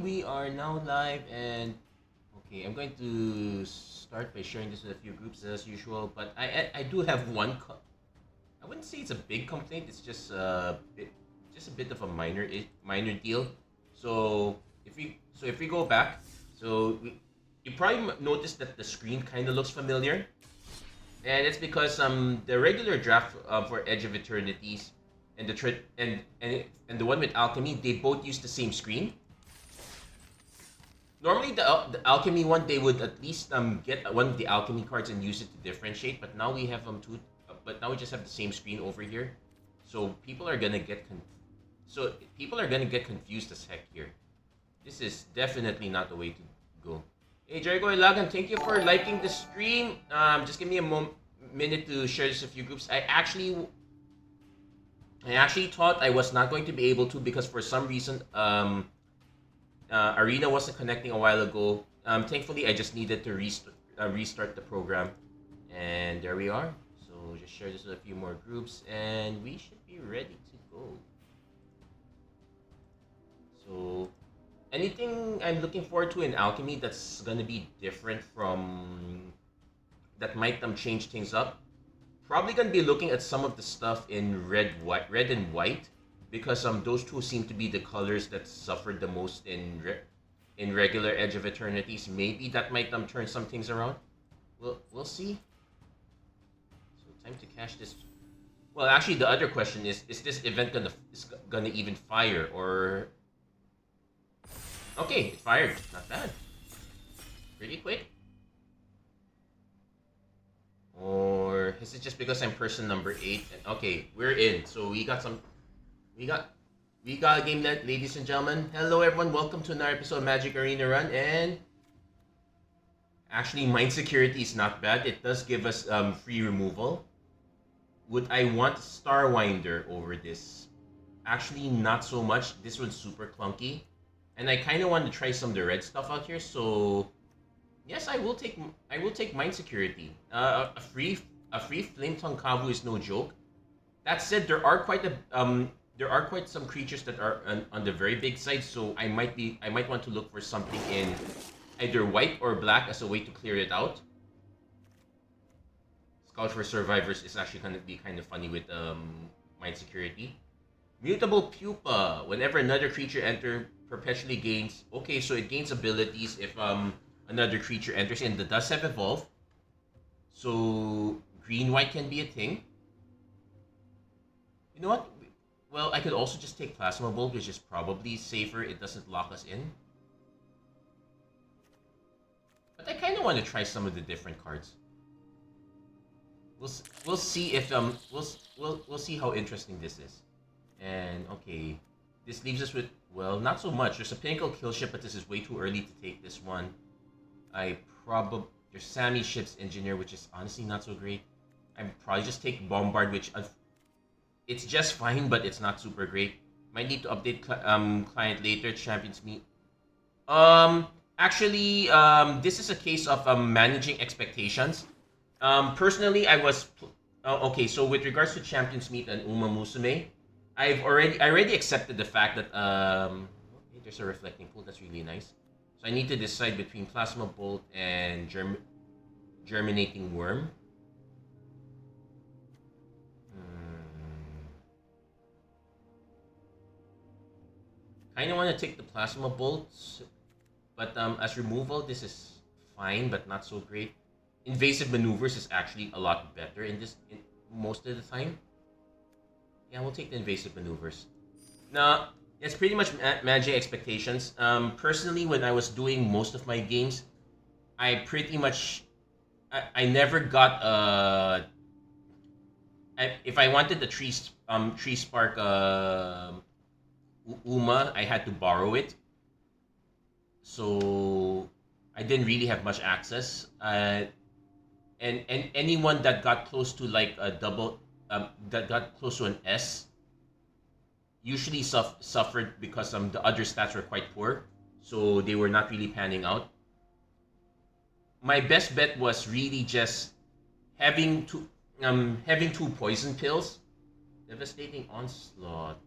we are now live, and okay, I'm going to start by sharing this with a few groups as usual. But I do have one. I wouldn't say it's a big complaint. It's just a bit of a minor deal. So if we go back, you probably noticed that the screen kind of looks familiar, and it's because the regular draft for Edge of Eternities and and the one with Alchemy, they both use the same screen. Normally, the Alchemy one, they would at least get one of the Alchemy cards and use it to differentiate. But now we have two. But now we just have the same screen over here, so people are gonna get confused as heck here. This is definitely not the way to go. Hey, Jericho Ilagan, thank you for liking the stream. Just give me a minute to share this with a few groups. I actually thought I was not going to be able to because for some reason Arena wasn't connecting a while ago. Thankfully, I just needed to restart the program, and there we are. So just share this with a few more groups, and we should be ready to go. So, anything I'm looking forward to in Alchemy that's gonna be different from that might change things up. Probably gonna be looking at some of the stuff in red and white, because those two seem to be the colors that suffered the most in regular Edge of Eternities. Maybe that might turn some things around. We'll see. So time to cash this. Well, actually, the other question is this event gonna even fire or? Okay, it fired. Not bad. Pretty quick. Or is it just because I'm person number 8? Okay, we're in. So we got a game, ladies and gentlemen. Hello everyone, welcome to another episode of Magic Arena Run. And actually, Mind Security is not bad. It does give us free removal. Would I want Starwinder over this? Actually, not so much. This one's super clunky, and I kind of want to try some of the red stuff out here. So yes, I will take Mind Security. A free Flame Tongue Kavu is no joke. That said, there are quite some creatures that are on the very big side, so I might want to look for something in either white or black as a way to clear it out. Scout for Survivors is actually going to be kind of funny with Mind Security. Mutable Pupa. Whenever another creature enters, perpetually gains. Okay, so it gains abilities if another creature enters, and the does have evolved. So green-white can be a thing. You know what? Well, I could also just take Plasma Bolt, which is probably safer. It doesn't lock us in. But I kind of want to try some of the different cards. We'll see if we'll see how interesting this is. And okay, this leaves us with, well, not so much. There's a Pinnacle Kill Ship, but this is way too early to take this one. There's Sammy Ship's Engineer, which is honestly not so great. I'd probably just take Bombard, which it's just fine, but it's not super great. Might need to update client later. Champions Meet. Actually, this is a case of managing expectations. Personally, I was okay. So with regards to Champions Meet and Uma Musume, I already accepted the fact that hey, there's a reflecting pool. That's really nice. So I need to decide between Plasma Bolt and Germinating Worm. Kind of want to take the Plasma Bolts, but as removal, this is fine, but not so great. Invasive Maneuvers is actually a lot better in most of the time. Yeah, we'll take the Invasive Maneuvers. Now, it's pretty much managing expectations. Personally, when I was doing most of my games, I pretty much I never got if I wanted the Tree Spark Uma, I had to borrow it. So I didn't really have much access. And anyone that got close to like a double, that got close to an S, usually suffered because the other stats were quite poor, so they were not really panning out. My best bet was really just having two poison pills. Devastating Onslaught.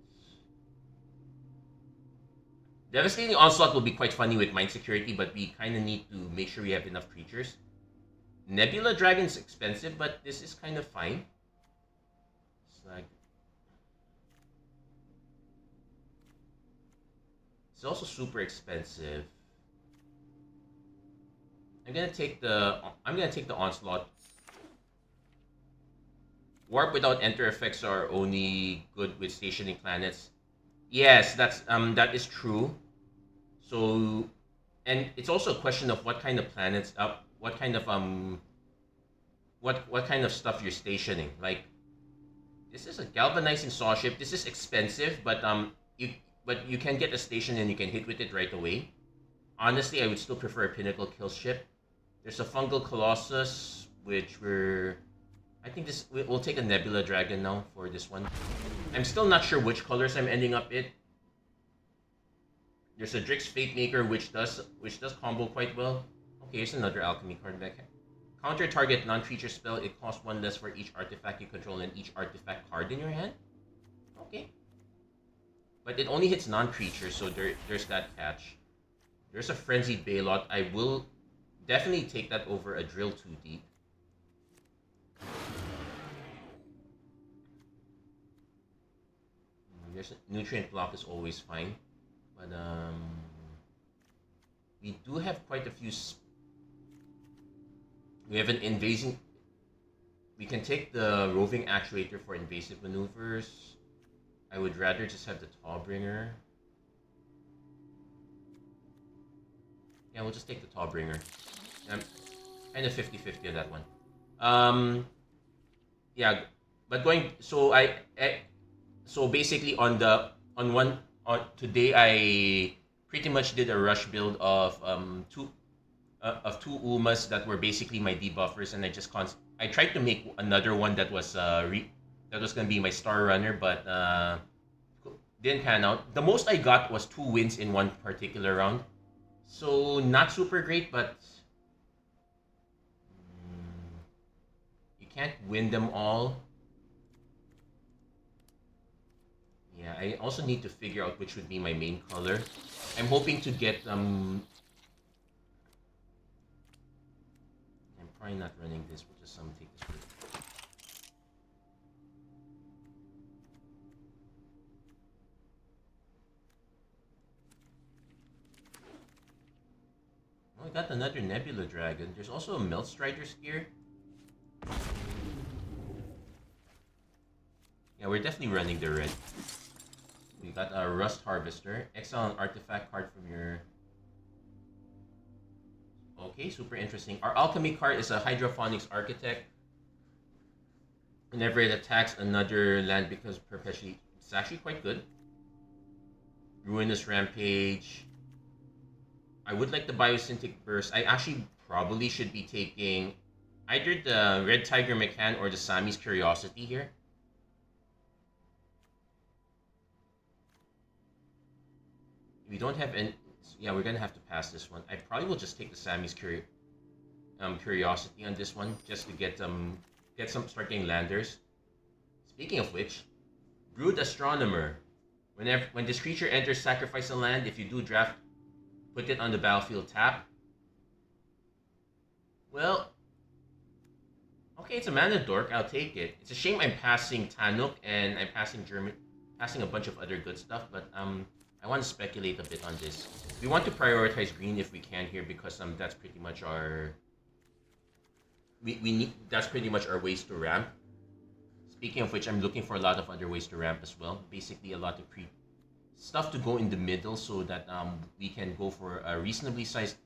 Devastating Onslaught will be quite funny with Mind Security, but we kind of need to make sure we have enough creatures. Nebula Dragon's expensive, but this is kind of fine. It's like... It's also super expensive. I'm gonna take the Onslaught. Warp without enter effects are only good with stationing planets. Yes, that is true. So, and it's also a question of what kind of planets what kind of stuff you're stationing. Like, this is a galvanizing saw ship. This is expensive, but you can get a station and you can hit with it right away. Honestly, I would still prefer a Pinnacle kill ship. There's a Fungal Colossus, which I think we'll take a Nebula Dragon now for this one. I'm still not sure which colors I'm ending up in. There's a Drix Fate Maker, which does combo quite well. Okay, here's another Alchemy card back. Counter target non-creature spell. It costs 1 less for each artifact you control and each artifact card in your hand. Okay. But it only hits non-creatures, so there's that catch. There's a Frenzied Baylot. I will definitely take that over a Drill 2 Deep. There's a Nutrient Block is always fine. But we do have quite a few. We have an invasive. We can take the Roving Actuator for invasive maneuvers. I would rather just have the Tallbringer. Yeah, we'll just take the Tallbringer. I'm kind of 50-50 on that one. Yeah, but going so basically today I pretty much did a rush build of two Umas that were basically my debuffers, and I tried to make another one that was gonna be my star runner, but didn't pan out. The most I got was 2 wins in one particular round, so not super great, but you can't win them all. Yeah, I also need to figure out which would be my main color. I'm hoping to get I'm probably not running this. We'll just take this with. Oh, I got another Nebula Dragon. There's also a Melt Strider Spear. Yeah, we're definitely running the red. We got a Rust Harvester. Exile an artifact card from your... Okay, super interesting. Our Alchemy card is a Hydrophonics Architect. Whenever it attacks another land because perpetually... It's actually quite good. Ruinous Rampage. I would like the Biosynthetic Burst. I actually probably should be taking either the Red Tiger Mechan or the Sami's Curiosity here. We don't have any... Yeah, we're gonna have to pass this one. I probably will just take the Sammy's Curiosity on this one, just to get some start getting landers. Speaking of which, Brood Astronomer. When this creature enters, sacrifice a land. If you do draft, put it on the battlefield tap. Well, okay, it's a mana dork. I'll take it. It's a shame I'm passing Tanuk and I'm passing a bunch of other good stuff, but I want to speculate a bit on this. We want to prioritize green if we can here because that's pretty much our that's pretty much our ways to ramp. Speaking of which, I'm looking for a lot of other ways to ramp as well. Basically, a lot of stuff to go in the middle so that we can go for a reasonably sized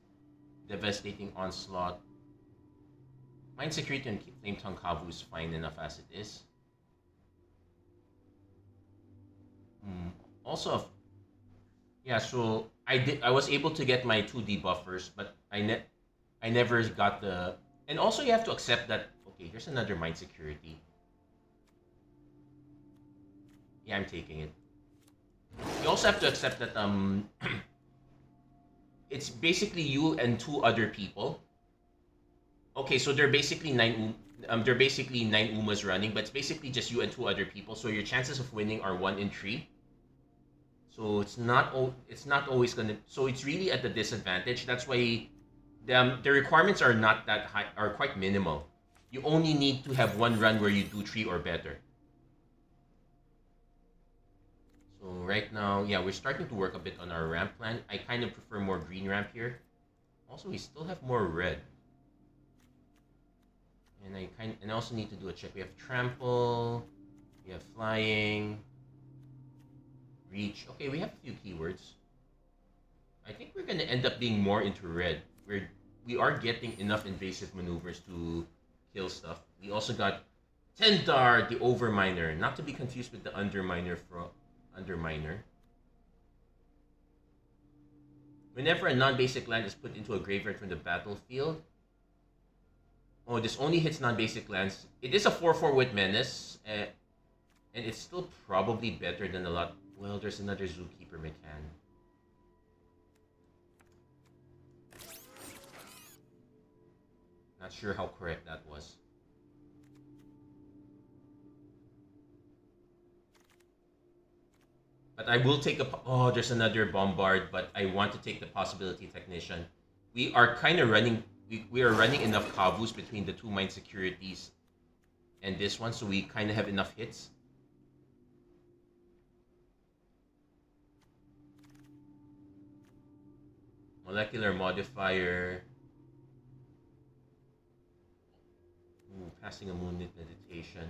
devastating onslaught. Mind Security and Flame Tongue Kavu is fine enough as it is. Also, yeah, so I was able to get my 2 debuffers, but I never got the... And also you have to accept that, okay, here's another Mind Security. Yeah, I'm taking it. You also have to accept that it's basically you and 2 other people. Okay, so they're basically 9 Umas running, but it's basically just you and 2 other people, so your chances of winning are 1 in 3. So it's not always gonna. So it's really at the disadvantage. That's why the requirements are not that high, are quite minimal. You only need to have one run where you do 3 or better. So right now, yeah, we're starting to work a bit on our ramp plan. I kind of prefer more green ramp here. Also, we still have more red. And I also need to do a check. We have trample, we have flying, reach. Okay, we have a few keywords. I think we're gonna end up being more into red. We are getting enough invasive maneuvers to kill stuff. We also got Tendar, the Overminer, not to be confused with the Underminer from Underminer. Whenever a non-basic land is put into a graveyard from the battlefield, oh, this only hits non-basic lands. It is a 4/4 with menace, and it's still probably better than a lot. Well, there's another Zookeeper mechan. Not sure how correct that was. But I will take a. Oh, there's another Bombard, but I want to take the Possibility Technician. We are kind of running. We are running enough Kavus between the 2 Mind Securities and this one, so we kind of have enough hits. Molecular Modifier. Ooh, passing a Moonlit Meditation.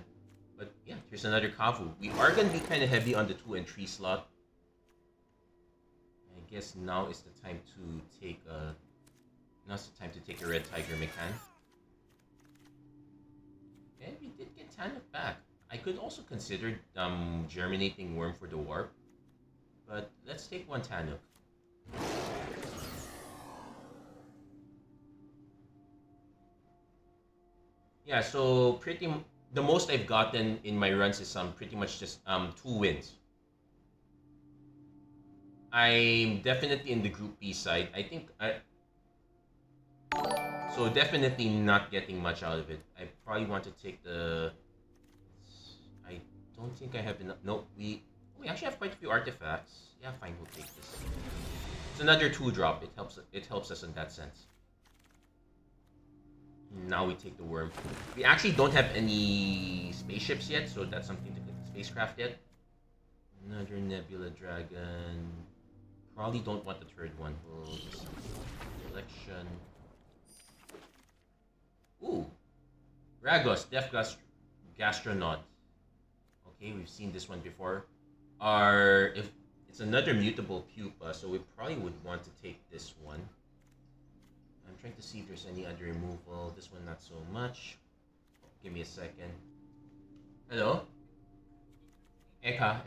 But yeah, here's another Kavu. We are going to be kind of heavy on the 2 and 3 slot. I guess now is the time to take a... Now's the time to take a Red Tiger mechan. And we did get Tanuk back. I could also consider Germinating Worm for the Warp. But let's take one Tanuk. Yeah, so the most I've gotten in my runs is pretty much just 2 wins. I'm definitely in the Group B side. I think so definitely not getting much out of it. I probably want to take the. I don't think I have enough. No, we actually have quite a few artifacts. Yeah, fine, we'll take this. It's another 2-drop. It helps us in that sense. Now we take the worm. We actually don't have any spaceships yet, so that's something to get the spacecraft yet. Another Nebula Dragon. Probably don't want the 3rd one. We'll just selection. Ooh, Ragos, Death Gastronaut. Okay, we've seen this one before. If it's another mutable pupa, so we probably would want to take this one. I'm trying to see if there's any other removal. This one, not so much. Give me a second. Hello? Eka.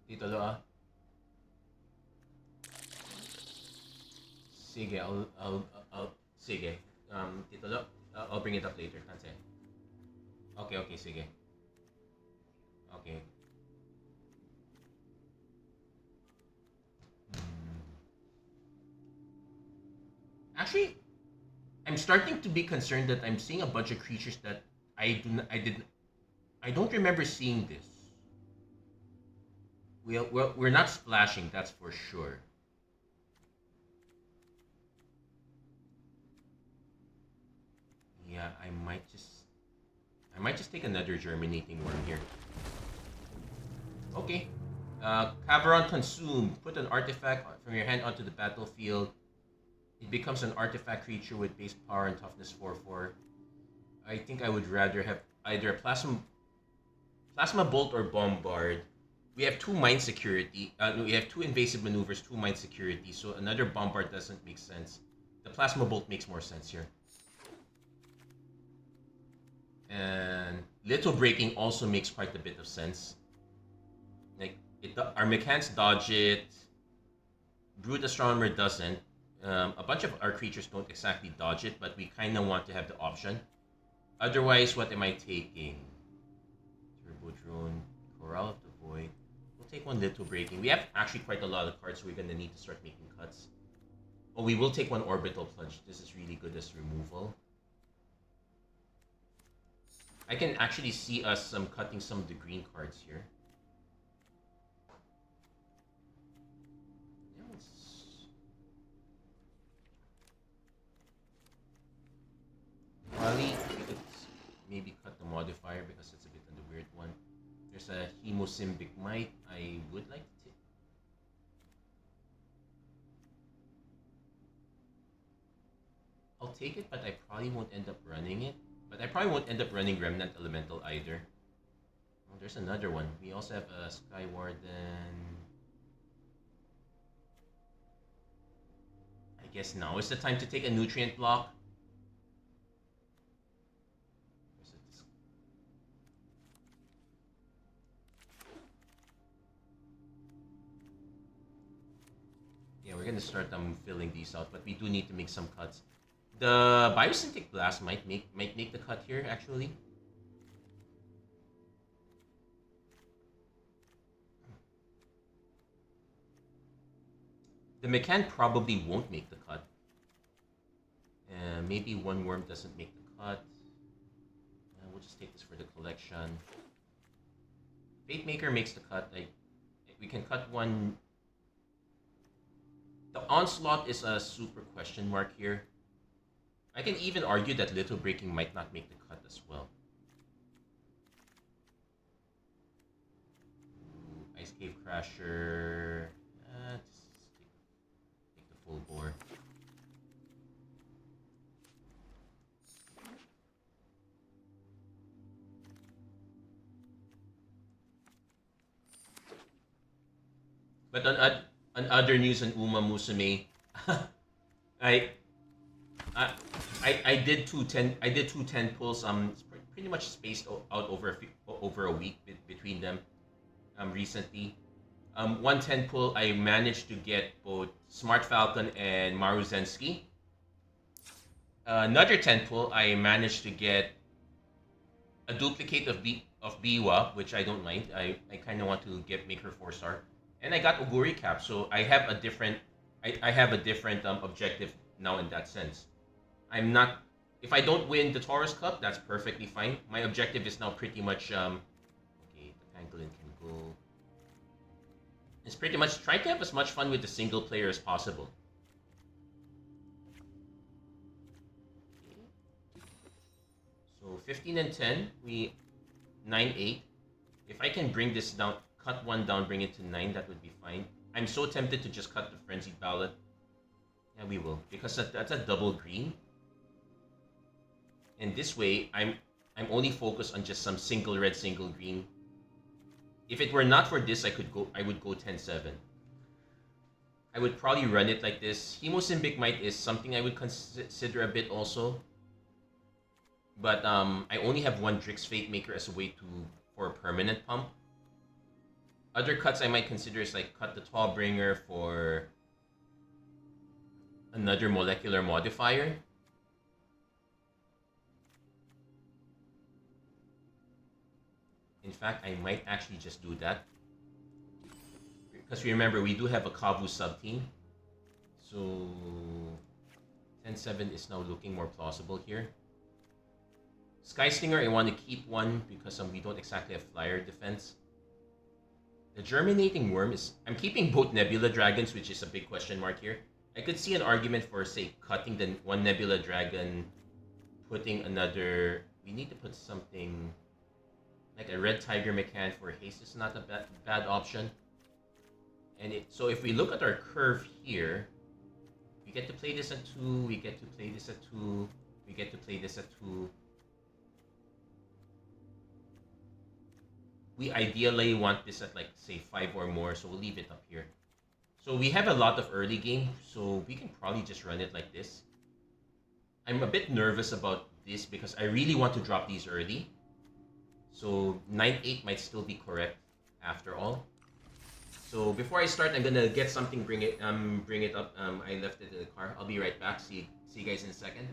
Dito lo Sige, sige. Dito lo. I'll bring it up later. Kasi. Okay, sige. Okay. Actually, I'm starting to be concerned that I'm seeing a bunch of creatures that I don't remember seeing this. We're not splashing, that's for sure. Yeah, I might just take another Germinating Worm here. Okay. Caveron Consumed. Put an artifact from your hand onto the battlefield. It becomes an artifact creature with base power and toughness 4/4. I think I would rather have either a Plasma Bolt or Bombard. We have 2 Mind Security. No, we have 2 Invasive Maneuvers, 2 Mind Security. So another Bombard doesn't make sense. The Plasma Bolt makes more sense here. And Little Breaking also makes quite a bit of sense. Like our mechans dodge it. Brute Astronomer doesn't. A bunch of our creatures don't exactly dodge it, but we kind of want to have the option. Otherwise, what am I taking? Turbo Drone, Corral of the Void. We'll take one Little Breaking. We have actually quite a lot of cards, so we're going to need to start making cuts. Oh, we will take one orbital plunge. This is really good as removal. I can actually see us cutting some of the green cards here. Probably we could maybe cut the modifier because it's a bit on the weird one. There's a Hemosymbic Might. I would like to take. I'll take it, but I probably won't end up running it. But I probably won't end up running Remnant Elemental either. Oh, there's another one. We also have a Sky Warden. I guess now is the time to take a Nutrient Block. Yeah, we're gonna start filling these out, but we do need to make some cuts. The Biosynthetic Blast might make the cut here, actually. The Mechan probably won't make the cut. Maybe one worm doesn't make the cut. We'll just take this for the collection. Fate Maker makes the cut. We can cut one. The Onslaught is a super question mark here. I can even argue that Little Breaking might not make the cut as well. Ooh, Ice Cave Crasher. Just take the full bore. But on other news on Uma Musume, I did two 10 pulls. Pretty much spaced out over a week between them. Recently, one 10 pull I managed to get both Smart Falcon and Maruzensky. Another 10 pull I managed to get a duplicate of Biwa, which I don't mind. I kind of want to make her 4-star, and I got Oguri Cap, so I have a different objective now in that sense. I'm not. If I don't win the Taurus Cup, that's perfectly fine. My objective is now pretty much okay, the Pangolin can go. It's pretty much try to have as much fun with the single player as possible. Okay. So 15 and 10, we 9-8. If I can bring this down, cut one down, bring it to 9, that would be fine. I'm so tempted to just cut the Frenzied Ballot. Yeah, we will, because that's a double green. And this way, I'm only focused on just some single red, single green. If it were not for this, I would go 10-7. I would probably run it like this. Hemosymbic Might is something I would consider a bit also. But I only have one Drix Fate Maker as a way for a permanent pump. Other cuts I might consider is like cut the Tallbringer for another molecular modifier. In fact, I might actually just do that. Because remember, we do have a Kavu sub-team. So 10-7 is now looking more plausible here. Sky Stinger, I want to keep one because we don't exactly have flyer defense. The Germinating Worm is... I'm keeping both Nebula Dragons, which is a big question mark here. I could see an argument for, say, cutting the one Nebula Dragon, putting another... We need to put something... Like a Red Tiger Mechan for haste is not a bad option. And so if we look at our curve here, we get to play this at 2, we get to play this at 2, we get to play this at 2. We ideally want this at like, say, 5 or more, so we'll leave it up here. So we have a lot of early game, so we can probably just run it like this. I'm a bit nervous about this because I really want to drop these early. So 9-8 might still be correct after all. So before I start, I'm gonna get something, bring it up. I left it in the car. I'll be right back. See you guys in a second.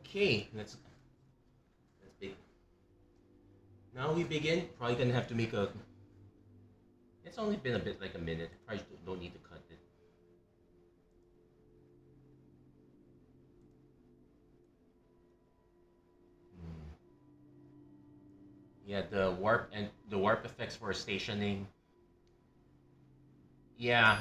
Okay, let's begin. Now we begin. Probably gonna have to make a. It's only been a bit like a minute. Probably don't need to cut it. Yeah, the warp effects for stationing. Yeah,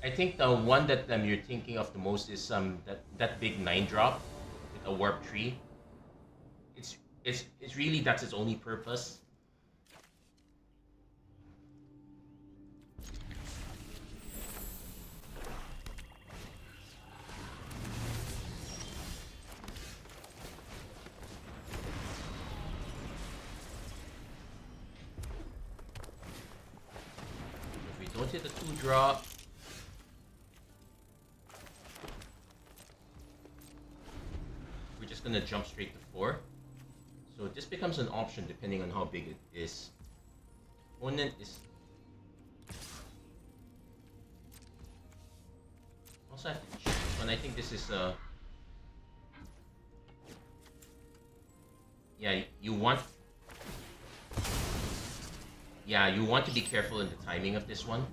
I think the one that you're thinking of the most is that big 9-drop with a warp tree. It's really that's its only purpose. If we don't hit the 2-drop, we're just gonna jump straight to 4. So this becomes an option depending on how big it is. Opponent is also have to check this one. I think this is yeah, you want to be careful in the timing of this one.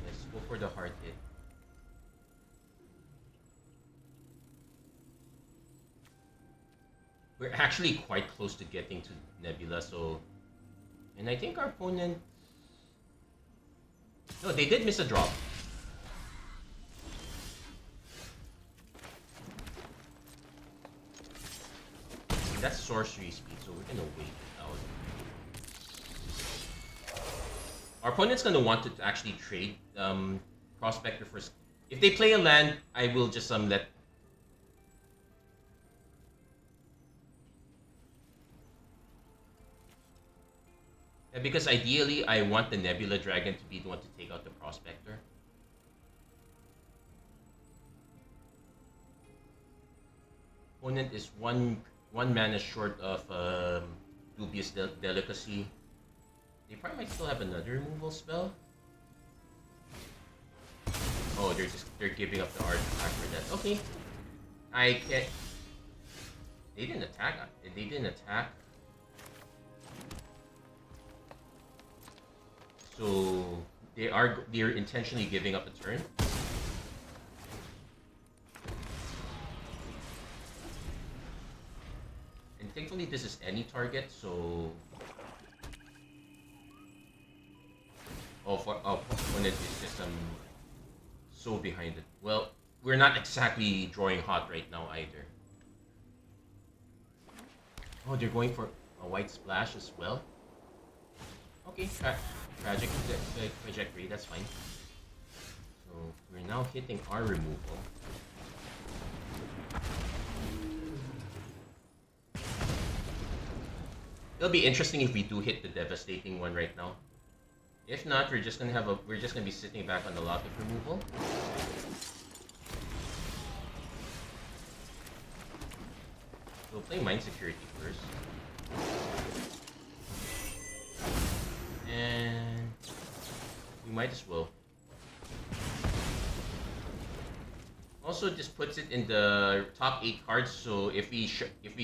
Let's go for the hard hit. We're actually quite close to getting to Nebula, so... And I think our opponent... No, they did miss a drop. And that's sorcery speed, so we're gonna wait it out. Our opponent's gonna want to actually trade Prospector first. If they play a land, I will just let... Because ideally, I want the Nebula Dragon to be the one to take out the Prospector. Opponent is one mana short of Dubious Delicacy. They probably might still have another removal spell. Oh, they're giving up the artifact for that. Okay, I can't. They didn't attack. They didn't attack. So they're intentionally giving up a turn. And thankfully this is any target, so when it is just so behind it. Well, we're not exactly drawing hot right now either. Oh, they're going for a white splash as well. Okay, tragic trajectory, that's fine. So we're now hitting our removal. It'll be interesting if we do hit the devastating one right now. If not, we're just gonna be sitting back on the lot of removal. We'll play Mind Security first. And we might as well. Also, this puts it in the top 8 cards. So if we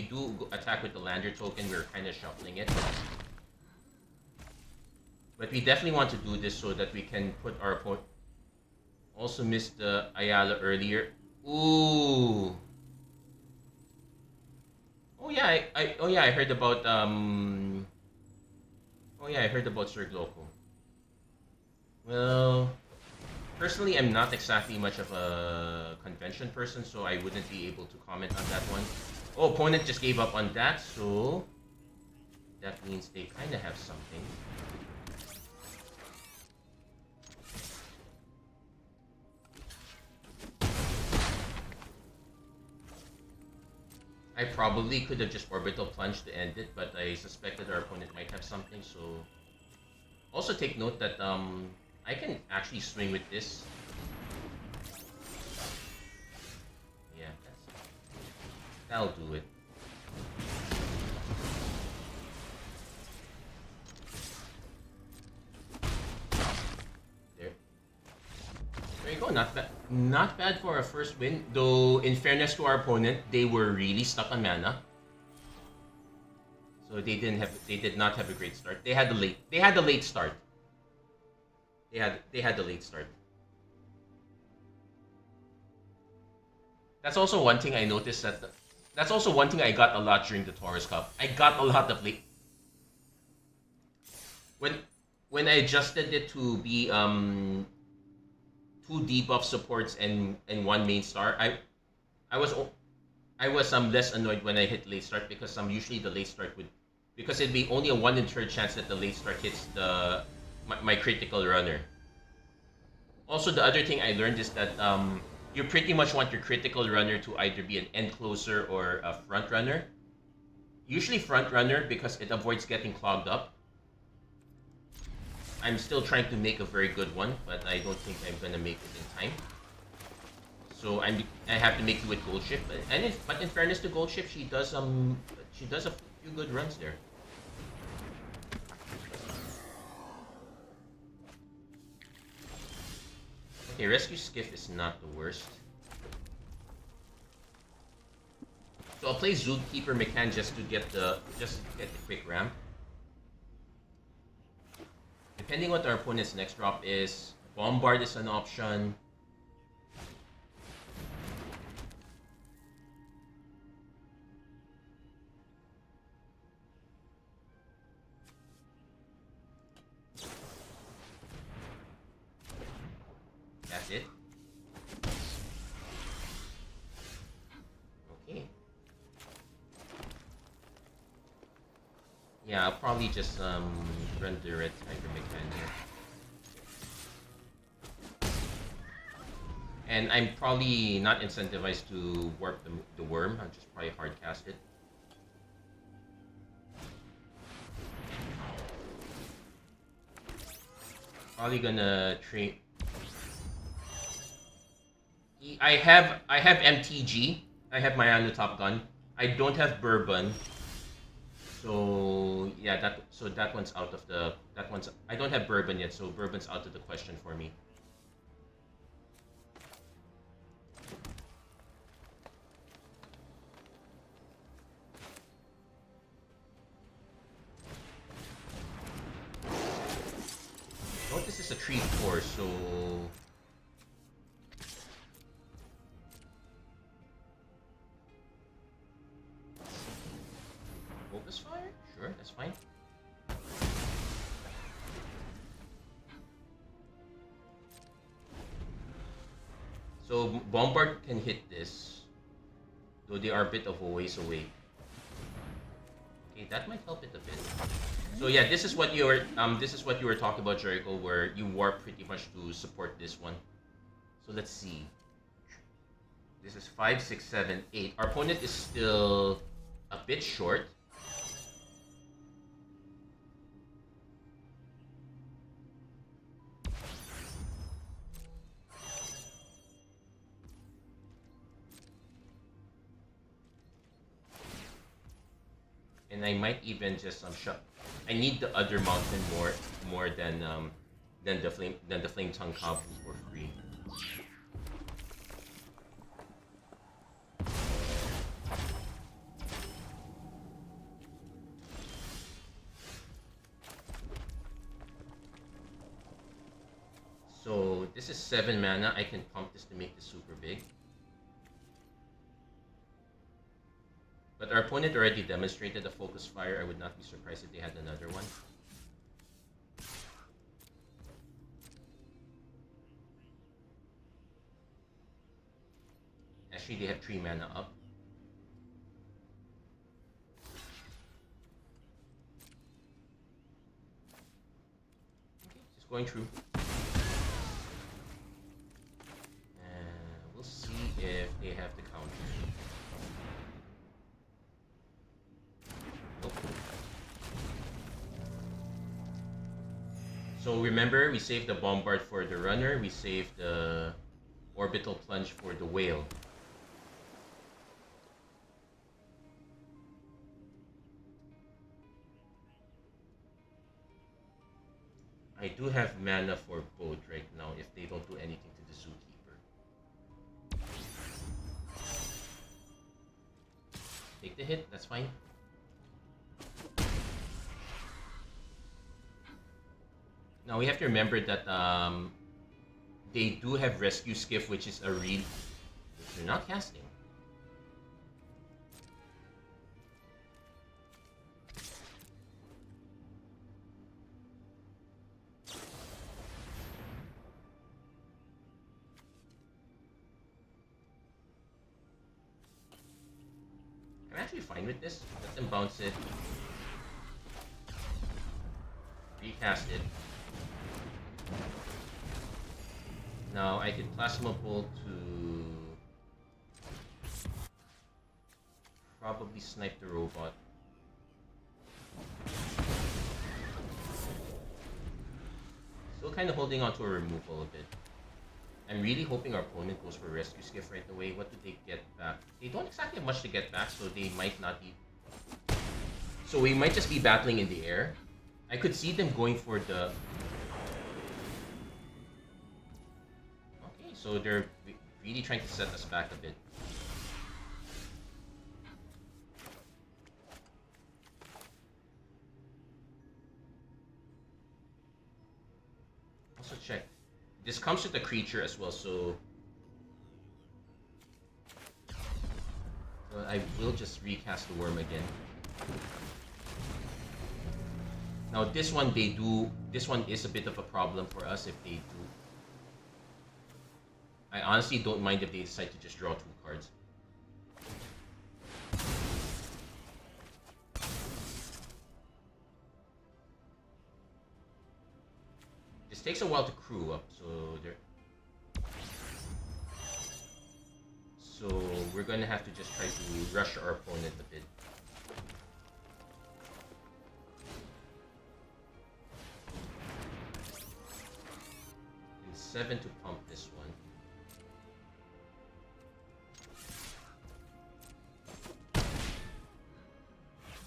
do attack with the Lander token, we're kind of shuffling it. But we definitely want to do this so that we can put our opponent. Also missed the Ayala earlier. Ooh. Oh yeah, I heard about Oh yeah, I heard about Sir Gloco. Well, personally, I'm not exactly much of a convention person, so I wouldn't be able to comment on that one. Oh, opponent just gave up on that, so that means they kind of have something. I probably could have just orbital plunged to end it, but I suspected our opponent might have something, so... Also take note that I can actually swing with this. Yeah, that'll do it. There you go, not bad. Not bad for a first win. Though, in fairness to our opponent, they were really stuck on mana. So they did not have a great start. They had the late start. They had the late start. That's also one thing I noticed that's also one thing I got a lot during the Taurus Cup. I got a lot of late. When I adjusted it to be 2 debuff supports and one main star, I was less annoyed when I hit late start because usually the late start would, because it'd be only a 1 in 3 chance that the late start hits my critical runner. Also, the other thing I learned is that you pretty much want your critical runner to either be an end closer or a front runner. Usually front runner because it avoids getting clogged up. I'm still trying to make a very good one, but I don't think I'm gonna make it in time. So I have to make do with Gold Shift, but in fairness to Gold Shift, she does a few good runs there. Okay, Rescue Skiff is not the worst. So I'll play Zookeeper Mechan just to get the quick ramp. Depending what our opponent's next drop is, Bombard is an option. That's it. Okay. Yeah, I'll probably just run the Red Tiger Mechan here. And I'm probably not incentivized to warp the worm. I'll just probably hard cast it. Probably gonna train. I have MTG. I have my Anu Top Gun. I don't have Bourbon. So yeah, that one's out of the I don't have Bourbon yet, so Bourbon's out of the question for me. Oh, this is a 3/4, so Focus Fire? Sure, that's fine. So Bombard can hit this, though they are a bit of a ways away. Okay, that might help it a bit. So yeah, this is what you were talking about, Jericho, where you warp pretty much to support this one. So let's see. This is 5, 6, 7, 8. Our opponent is still a bit short. And I might even just shut. I need the other mountain more than the flame tongue Kavu for free. So this is 7 mana. I can pump this to make this super big. But our opponent already demonstrated a Focus Fire. I would not be surprised if they had another one. Actually, they have 3 mana up. Okay, just going through. And we'll see if they have the counter. So remember, we saved the Bombard for the runner, we saved the Orbital Plunge for the whale. I do have mana for both right now if they don't do anything to the Zookeeper. Take the hit, that's fine. Now we have to remember that they do have Rescue Skiff, which is a read which they're not casting. I'm actually fine with this. Let them bounce it. Recast it. Now I could Plasma Bolt to probably snipe the robot. Still kind of holding on to a removal a bit. I'm really hoping our opponent goes for Rescue Skiff right away. What do they get back? They don't exactly have much to get back, so they might not be... So we might just be battling in the air. I could see them going for the... Okay, so they're really trying to set us back a bit. Also check. This comes with a creature as well, so I will just recast the worm again. Now this one is a bit of a problem for us if they do. I honestly don't mind if they decide to just draw 2 cards. This takes a while to crew up, so we're gonna have to just try to rush our opponent a bit. And 7 to pump this one.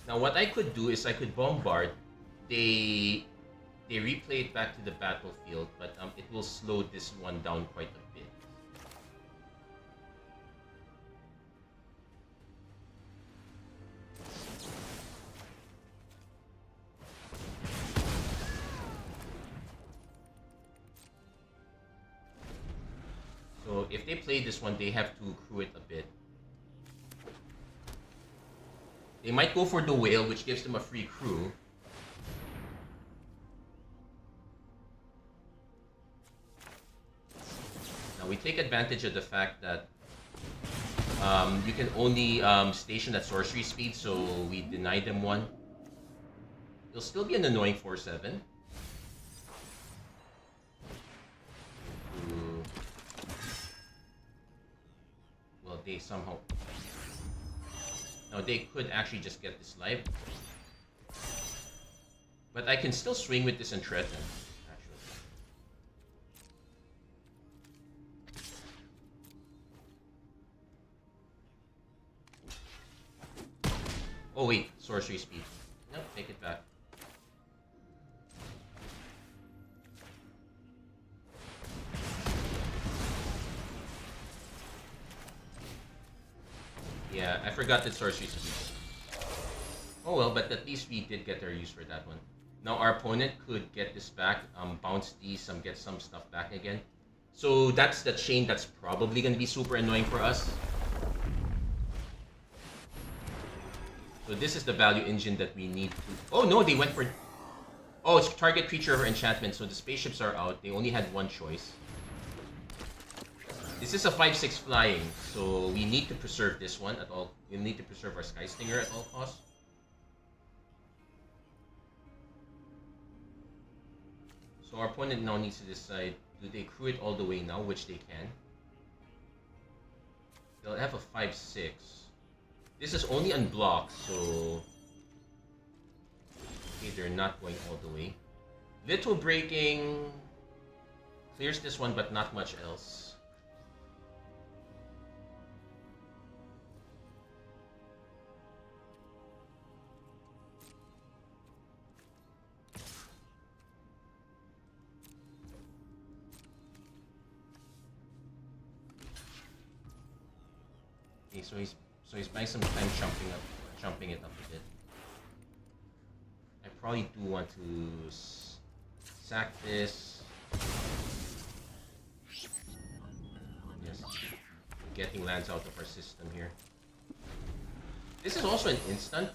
Now what I could do is I could bombard. They replay it back to the battlefield, but it will slow this one down quite a bit. So if they play this one, they have to crew it a bit. They might go for the whale, which gives them a free crew. Now we take advantage of the fact that you can only station at sorcery speed, so we deny them one. It'll still be an annoying 4/7. Well, they somehow... Now they could actually just get this live. But I can still swing with this and threaten, actually. Oh wait, sorcery speed. Nope, take it back. Yeah, I forgot that sorcery speed. Oh well, but at least we did get our use for that one. Now our opponent could get this back, bounce these, get some stuff back again. So that's the chain that's probably going to be super annoying for us. So this is the value engine that we need to... Oh no, they went for... Oh, it's target creature or enchantment, so the spaceships are out. They only had one choice. This is a 5/6 flying, so we need to preserve this one at all. We need to preserve our Sky Stinger at all costs. So our opponent now needs to decide, do they crew it all the way now, which they can. They'll have a 5/6. This is only unblocked, so... Okay, they're not going all the way. Little breaking clears this one, but not much else. Okay, so he's buying some time jumping it up a bit. I probably do want to sack this. Yes, getting lands out of our system here. This is also an instant.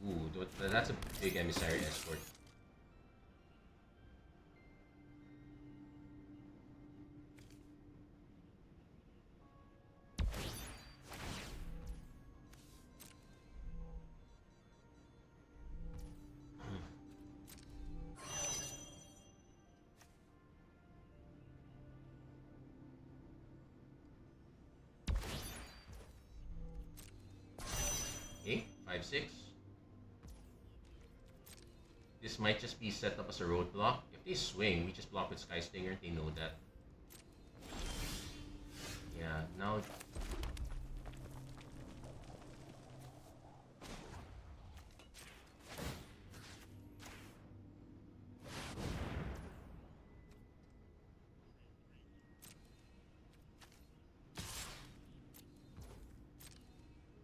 Ooh, that's a big emissary escort. Okay, 5/6. This might just be set up as a roadblock. If they swing, we just block with Sky Stinger. They know that. Yeah, now.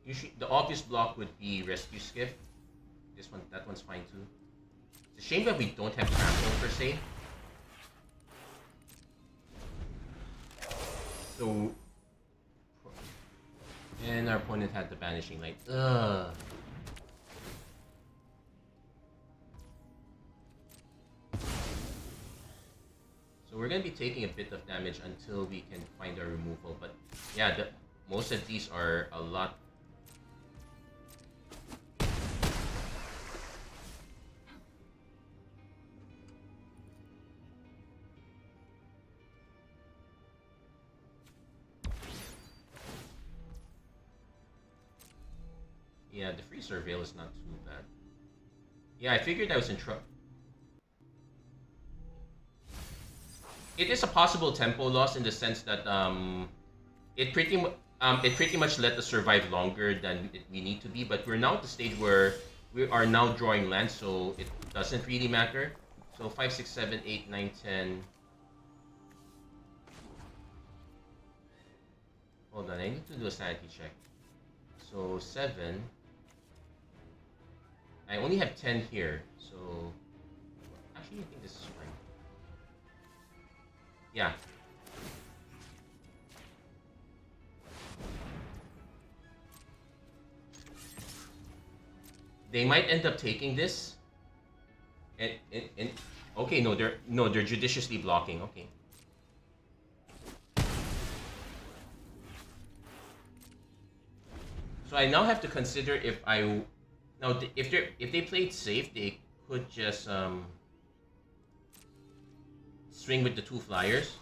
Usually, the obvious block would be Rescue Skiff. This one, that one's fine too. It's a shame that we don't have Trample per se. So, and our opponent had the Banishing Light. Ugh. So we're gonna be taking a bit of damage until we can find our removal. But yeah, most of these are a lot. Yeah, the free surveil is not too bad. Yeah, I figured I was in trouble. It is a possible tempo loss in the sense that it pretty much let us survive longer than we need to be. But we're now at the stage where we are now drawing lands, so it doesn't really matter. So 5, 6, 7, 8, 9, 10. Hold on, I need to do a sanity check. So 7. I only have 10 here, so actually I think this is fine. Yeah. They might end up taking this. And okay, no, they're judiciously blocking. Okay. So I now have to consider if if they played safe, they could just swing with the 2 flyers.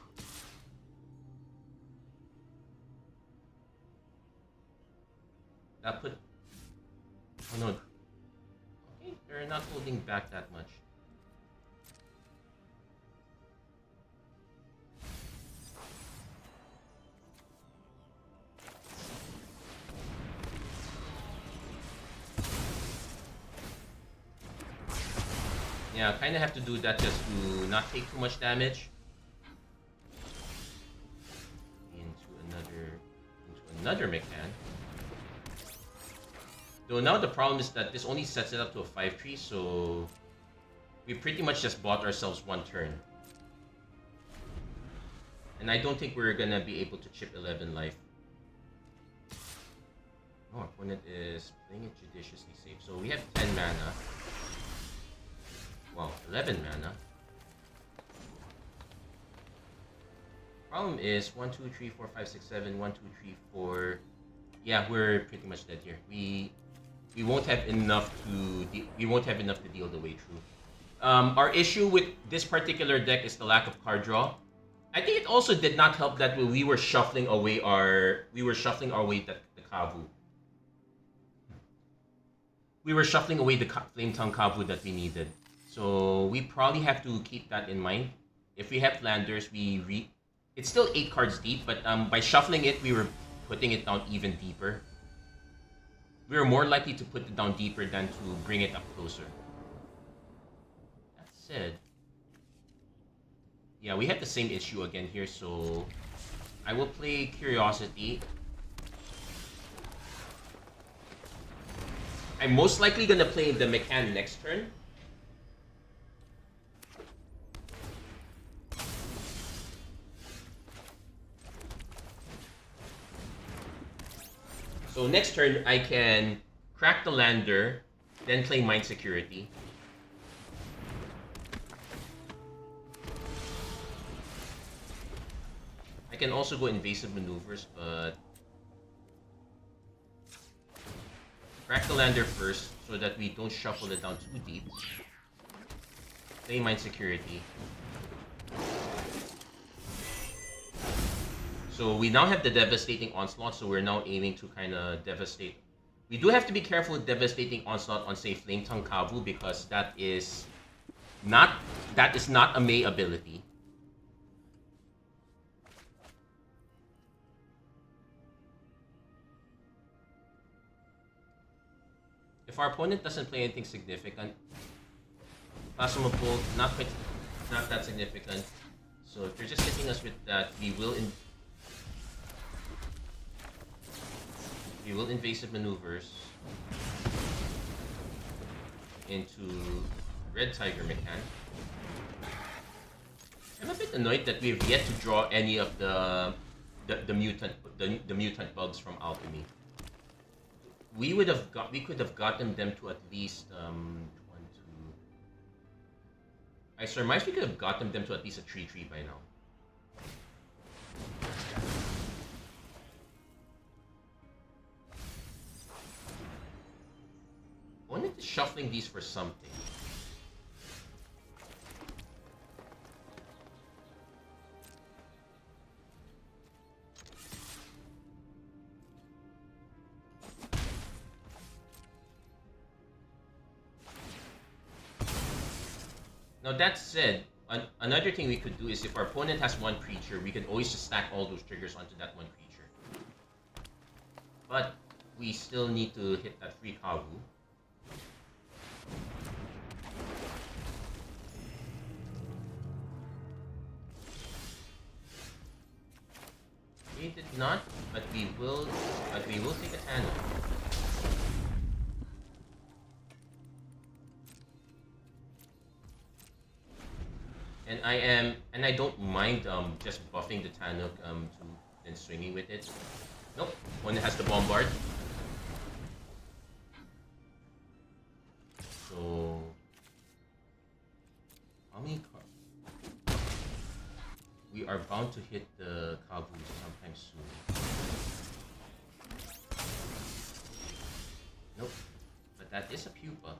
That put. Oh no. Okay, they're not holding back that much. Yeah, kind of have to do that just to not take too much damage. Into another McCann. Though now the problem is that this only sets it up to a 5-3, so we pretty much just bought ourselves 1 turn. And I don't think we're gonna be able to chip 11 life. Oh, our opponent is playing it judiciously safe. So we have 10 mana. Wow, 11 mana. Problem is 1, 2, 3, 4, 5, 6, 7. 1, 2, 3, 4. Yeah, we're pretty much dead here. We won't have enough to deal the way through. Our issue with this particular deck is the lack of card draw. I think it also did not help that we were shuffling our way the Kavu. we were shuffling away the Flame Tongue Kavu that we needed. So we probably have to keep that in mind. If we have Landers, it's still 8 cards deep, but by shuffling it, we were putting it down even deeper. We were more likely to put it down deeper than to bring it up closer. That said, yeah, we have the same issue again here, so I will play Curiosity. I'm most likely gonna play the Mechan next turn. So next turn, I can crack the Lander, then play Mind Security. I can also go Invasive Maneuvers, but crack the Lander first so that we don't shuffle it down too deep. Play Mind Security. So we now have the Devastating Onslaught, so we're now aiming to kind of devastate. We do have to be careful with Devastating Onslaught on, say, Flame Tongue Kavu, because that is not a May ability. If our opponent doesn't play anything significant, Plasma Bolt, not that significant. So if they're just hitting us with that, we will Invasive Maneuvers into Red Tiger Mechan. I'm a bit annoyed that we've yet to draw any of the mutant bugs from Alchemy. We could have gotten them to at least 1, 2. I surmise we could have gotten them to at least a 3/3 by now. Opponent is shuffling these for something. Now that said, another thing we could do is if our opponent has one creature, we can always just stack all those triggers onto that one creature. But we still need to hit that free Kavu. We did not, but we will take a Tano. And I don't mind just buffing the Tanuk and swinging with it. Nope, one that has the Bombard. So how many cards? We are bound to hit the Kavu sometime soon. Nope, but that is a Pupa.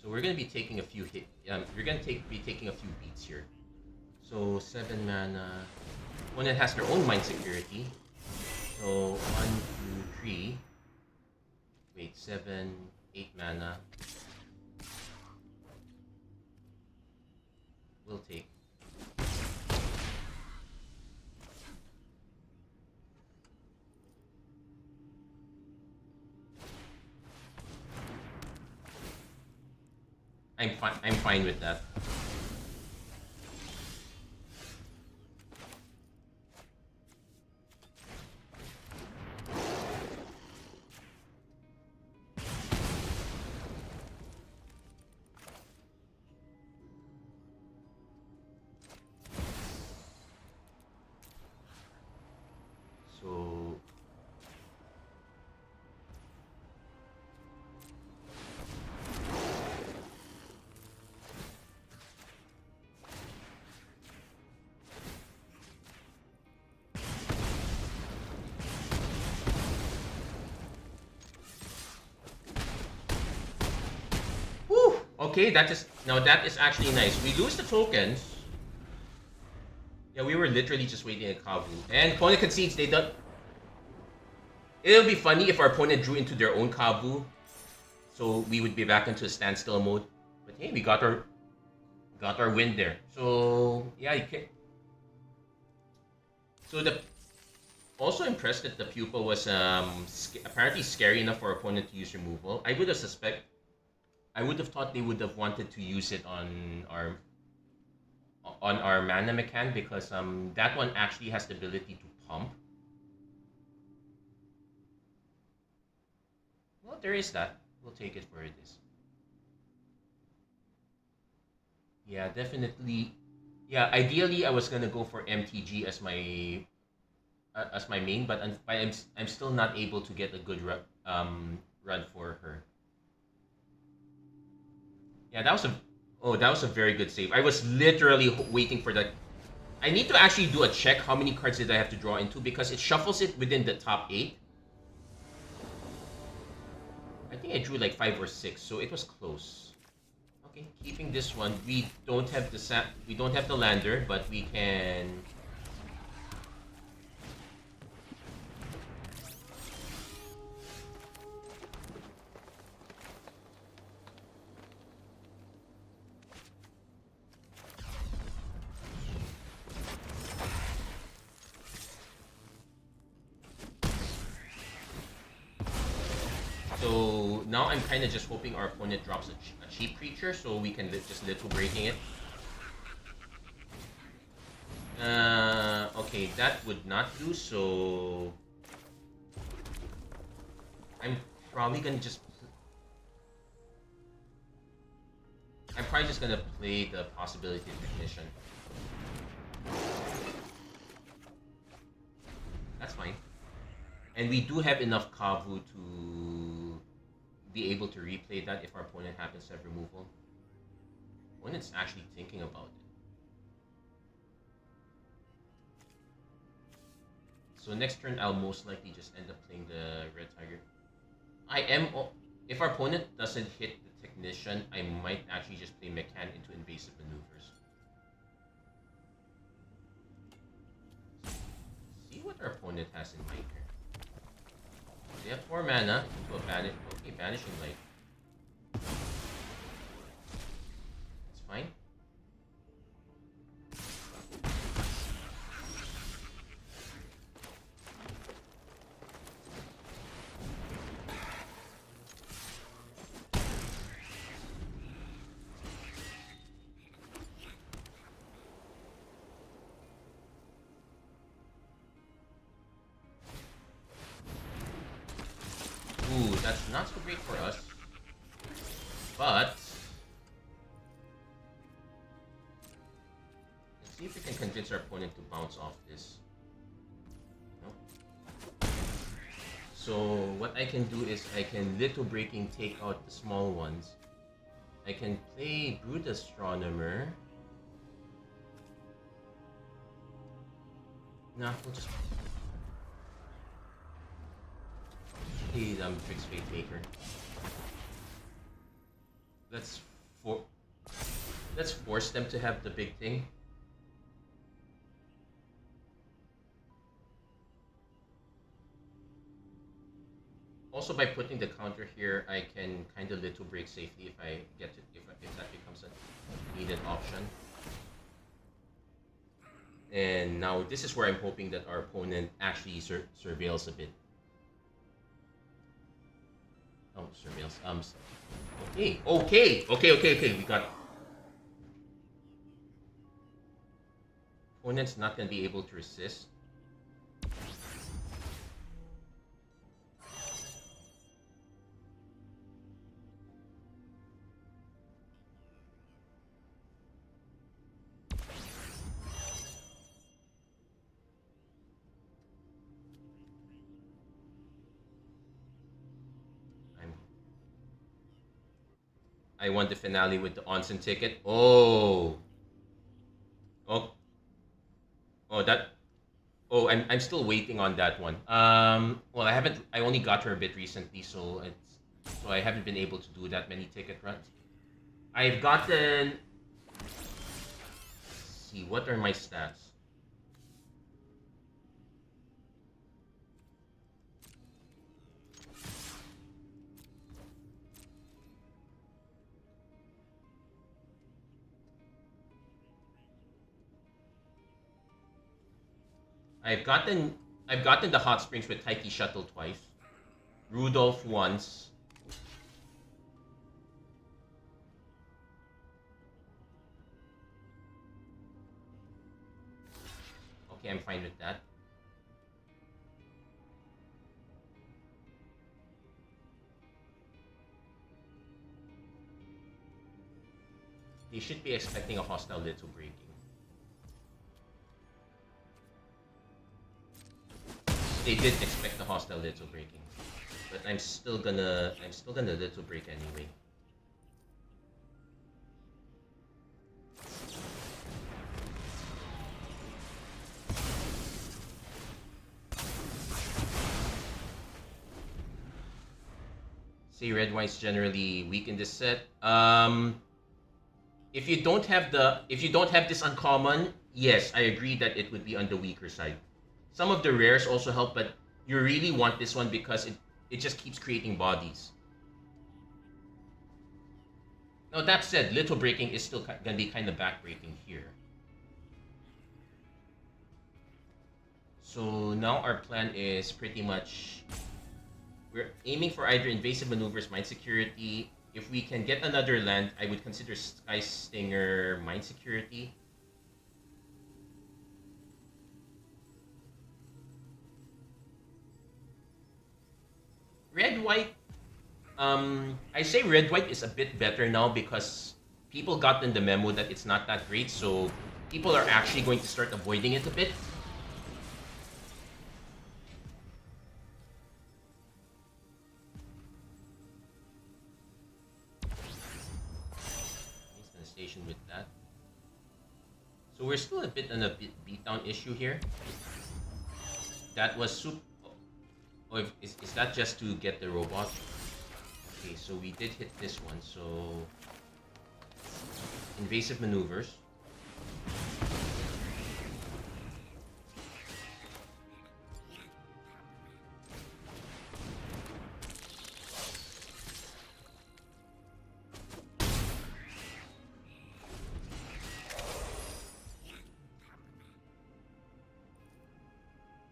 So we're gonna be taking a few you're gonna be taking a few beats here. So 7 mana. One that has their own Mind Security. So 1, 2, 3. Wait, 7, 8 mana. We'll take. I'm fine with that. So okay, that is actually nice. We lose the tokens. Yeah, we were literally just waiting at Kavu. And opponent concedes, they don't... It'll be funny if our opponent drew into their own Kavu. So we would be back into a standstill mode. But hey, we got our win there. So yeah, you can. So the also impressed that the pupa was apparently scary enough for our opponent to use removal. I would have thought they would have wanted to use it on our mana mechan because that one actually has the ability to pump. Well, there is that. We'll take it for it is. Yeah, definitely. Yeah, ideally I was gonna go for MTG as my main, but I'm still not able to get a good run for her. Yeah, that was a very good save. I was literally waiting for that. I need to actually do a check how many cards did I have to draw into because it shuffles it within the top 8. I think I drew like 5 or 6, so it was close. Okay, keeping this one. We don't have the lander, but we can. So now I'm kind of just hoping our opponent drops a cheap creature so we can just little breaking it. Okay, that would not do, so I'm probably gonna just play the possibility of technician. That's fine. And we do have enough Kavu to be able to replay that if our opponent happens to have removal. Opponent's actually thinking about it. So next turn, I'll most likely just end up playing the Red Tiger. If our opponent doesn't hit the Technician, I might actually just play Mechan into invasive maneuvers. See what our opponent has in mind here. They have 4 mana into a Banishing Light. It's fine. Ooh, that's not so great for us. But let's see if we can convince our opponent to bounce off this. Nope. So what I can do is I can Little Breaking take out the small ones. I can play Brood Astronomer. Nah, we'll just play Trix Fate Maker. Let's force them to have the big thing. Also, by putting the counter here, I can kind of Little Break safely if I get it, if that becomes a needed option. And now this is where I'm hoping that our opponent actually surveils a bit. Oh, surveils. Okay. We got. Opponent's not gonna be able to resist. I won the finale with the onsen ticket. Oh, that. Oh, I'm still waiting on that one. Well, I haven't. I only got her a bit recently, so I haven't been able to do that many ticket runs. I've gotten. Let's see, what are my stats? I've gotten the hot springs with Taiki Shuttle twice, Rudolph once. Okay, I'm fine with that. They should be expecting a hostile little breaking. They did expect a hostile little breaking, but I'm still gonna little break anyway. Say red white's generally weak in this set. If you don't have this uncommon, yes, I agree that it would be on the weaker side. Some of the rares also help, but you really want this one because it just keeps creating bodies. Now that said, little breaking is still gonna be kind of backbreaking here. So now our plan is pretty much we're aiming for either invasive maneuvers, mine security. If we can get another land, I would consider Sky Stinger mine security. Red white, I say red white is a bit better now because people gotten the memo that it's not that great, so people are actually going to start avoiding it a bit. With that. So we're still a bit on a beatdown issue here. That was super. Oh, is that just to get the robot? Okay, so we did hit this one. So invasive maneuvers.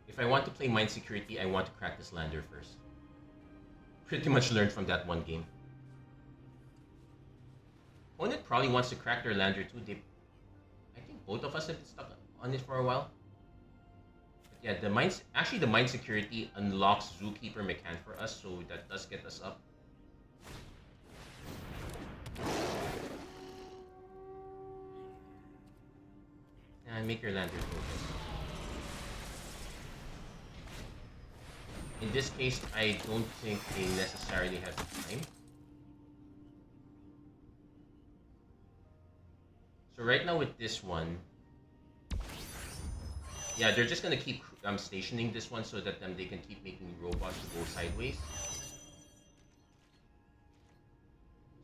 If I want to play mine security, I want to crack this lander first. Pretty much learned from that one game. Opponent probably wants to crack their lander too. I think both of us have been stuck on it for a while. But yeah, the mine security unlocks Zookeeper Mechan for us, so that does get us up. And make your lander focus. In this case, I don't think they necessarily have time. So right now with this one, yeah, they're just gonna keep stationing this one so that they can keep making robots to go sideways.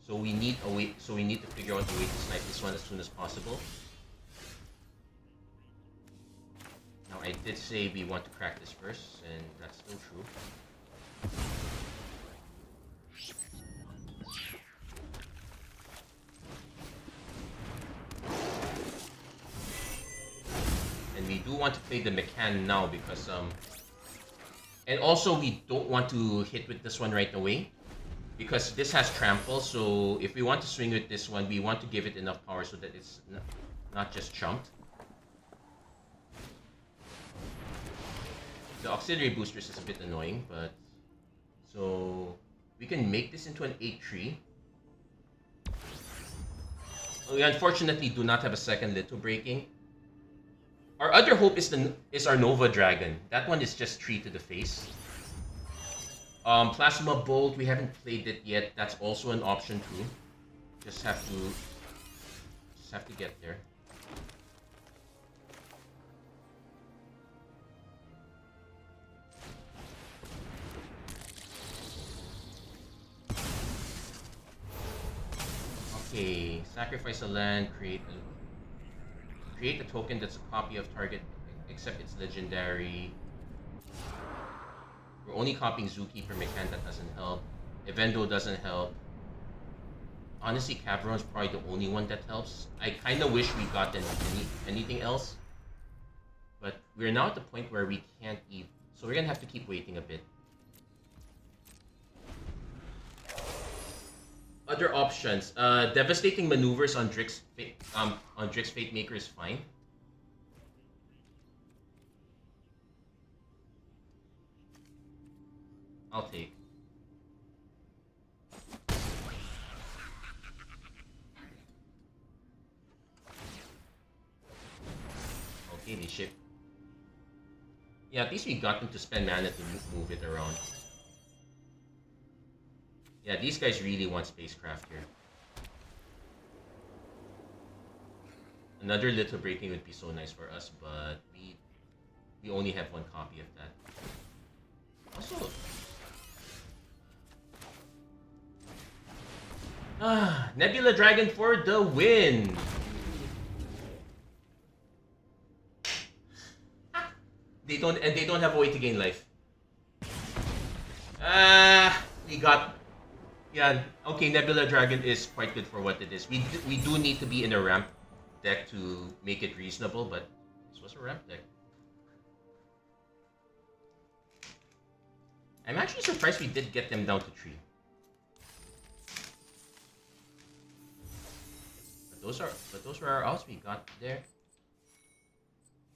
So we need a way. So we need to figure out a way to snipe this one as soon as possible. Now I did say we want to crack this first, and that's still true. And we do want to play the Mechan now because and also we don't want to hit with this one right away because this has trample. So if we want to swing with this one, we want to give it enough power so that it's not just chunked. The auxiliary boosters is a bit annoying, but so we can make this into an 8-tree. We unfortunately do not have a second little breaking. Our other hope is our Nova Dragon. That one is just 3 to the face. Plasma Bolt, we haven't played it yet. That's also an option too. Just have to get there. Okay, sacrifice a land, create a token that's a copy of target, except it's legendary. We're only copying Zookeeper Mechan, that doesn't help. Evendo doesn't help. Honestly, Cavron's probably the only one that helps. I kind of wish we got anything else. But we're now at the point where we can't even. So we're gonna have to keep waiting a bit. Other options. Devastating maneuvers on Drix Fate Maker is fine. I'll take. Okay, they ship. Yeah, at least we got them to spend mana to move it around. Yeah, these guys really want spacecraft here. Another little breaking would be so nice for us, but we only have one copy of that. Also, Nebula Dragon for the win. They don't have a way to gain life. We got. Yeah, okay, Nebula Dragon is quite good for what it is. We do need to be in a ramp deck to make it reasonable, but this was a ramp deck. I'm actually surprised we did get them down to 3. But those were our outs we got there.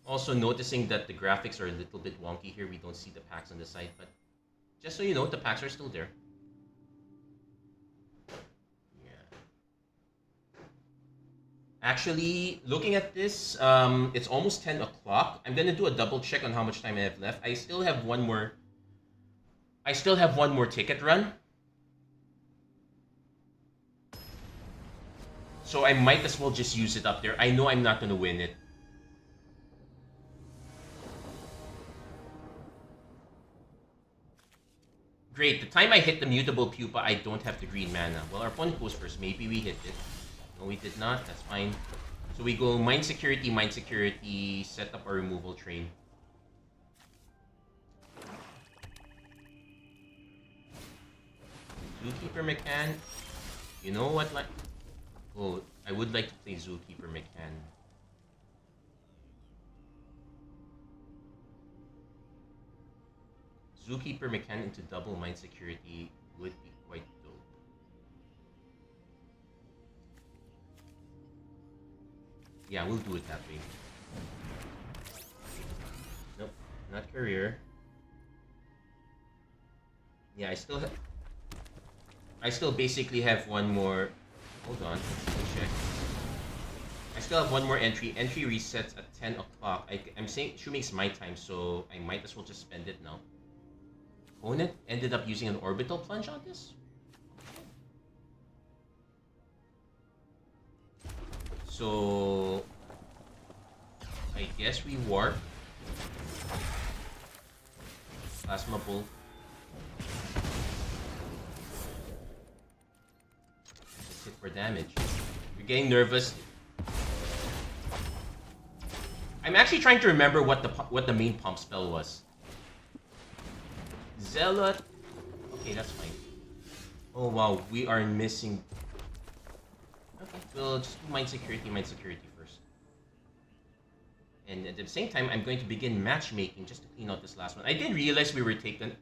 Also noticing that the graphics are a little bit wonky here. We don't see the packs on the side, but just so you know, the packs are still there. Actually, looking at this, it's almost 10 o'clock. I'm gonna do a double check on how much time I have left. I still have one more ticket run. So I might as well just use it up there. I know I'm not gonna win it. Great, the time I hit the mutable pupa, I don't have the green mana. Well, our opponent goes first. Maybe we hit it. No, we did not. That's fine. So we go Mind Security, set up our removal train. Zookeeper Mechan. You know what, like... Oh, I would like to play Zookeeper Mechan. Zookeeper Mechan into double Mind Security would be quite dope. Yeah, we'll do it that way. Nope, not career. Yeah, I still basically have one more. Hold on, let's check. I still have one more entry. Entry resets at 10 o'clock. I'm saying she makes my time, so I might as well just spend it now. Opponent ended up using an orbital plunge on this. So I guess we warp. Plasma Bolt. Just hit for damage. You're getting nervous. I'm actually trying to remember what the main pump spell was. Zealot. Okay, that's fine. Oh wow, we are missing. Okay, we'll just do Mind Security first. And at the same time, I'm going to begin matchmaking just to clean out this last one. I did realize we were taken.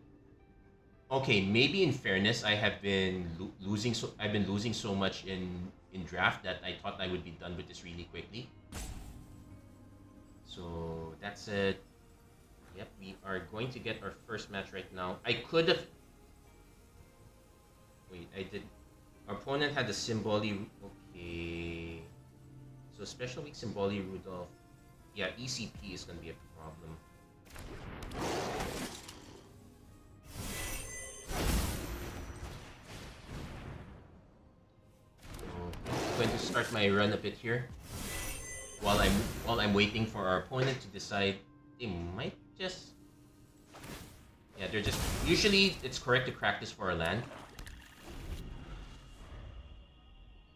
Okay, maybe in fairness, I have been losing so much in draft that I thought I would be done with this really quickly. So that's it. Yep, we are going to get our first match right now. I could have. Wait, I did. Our opponent had the Symboli. Okay. So Special Week Symboli Rudolph. Yeah, ECP is going to be a problem. So I'm going to start my run a bit here. While I'm waiting for our opponent to decide. They might just. Yeah, they're just. Usually it's correct to crack this for a land.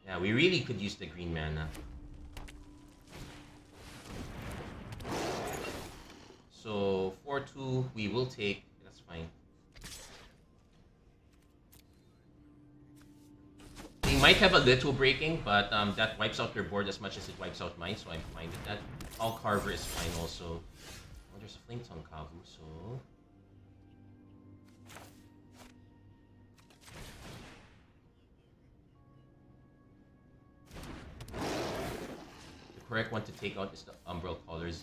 Yeah, we really could use the green mana. So 4-2, we will take. That's fine. They might have a little breaking, but that wipes out your board as much as it wipes out mine, so I'm fine with that. All Carver is fine also. Oh, there's a Flame Tongue Kavu, so... The correct one to take out is the Umbral Colors.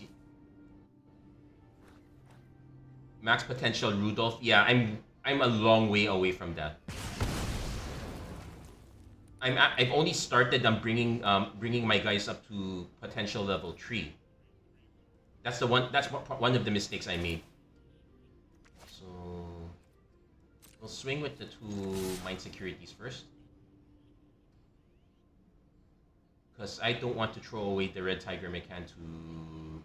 Max Potential Rudolph. Yeah, I'm a long way away from that. I've only started bringing my guys up to potential level 3. That's one of the mistakes I made. So we'll swing with the 2 Mind Securities first, because I don't want to throw away the Red Tiger Mechan to...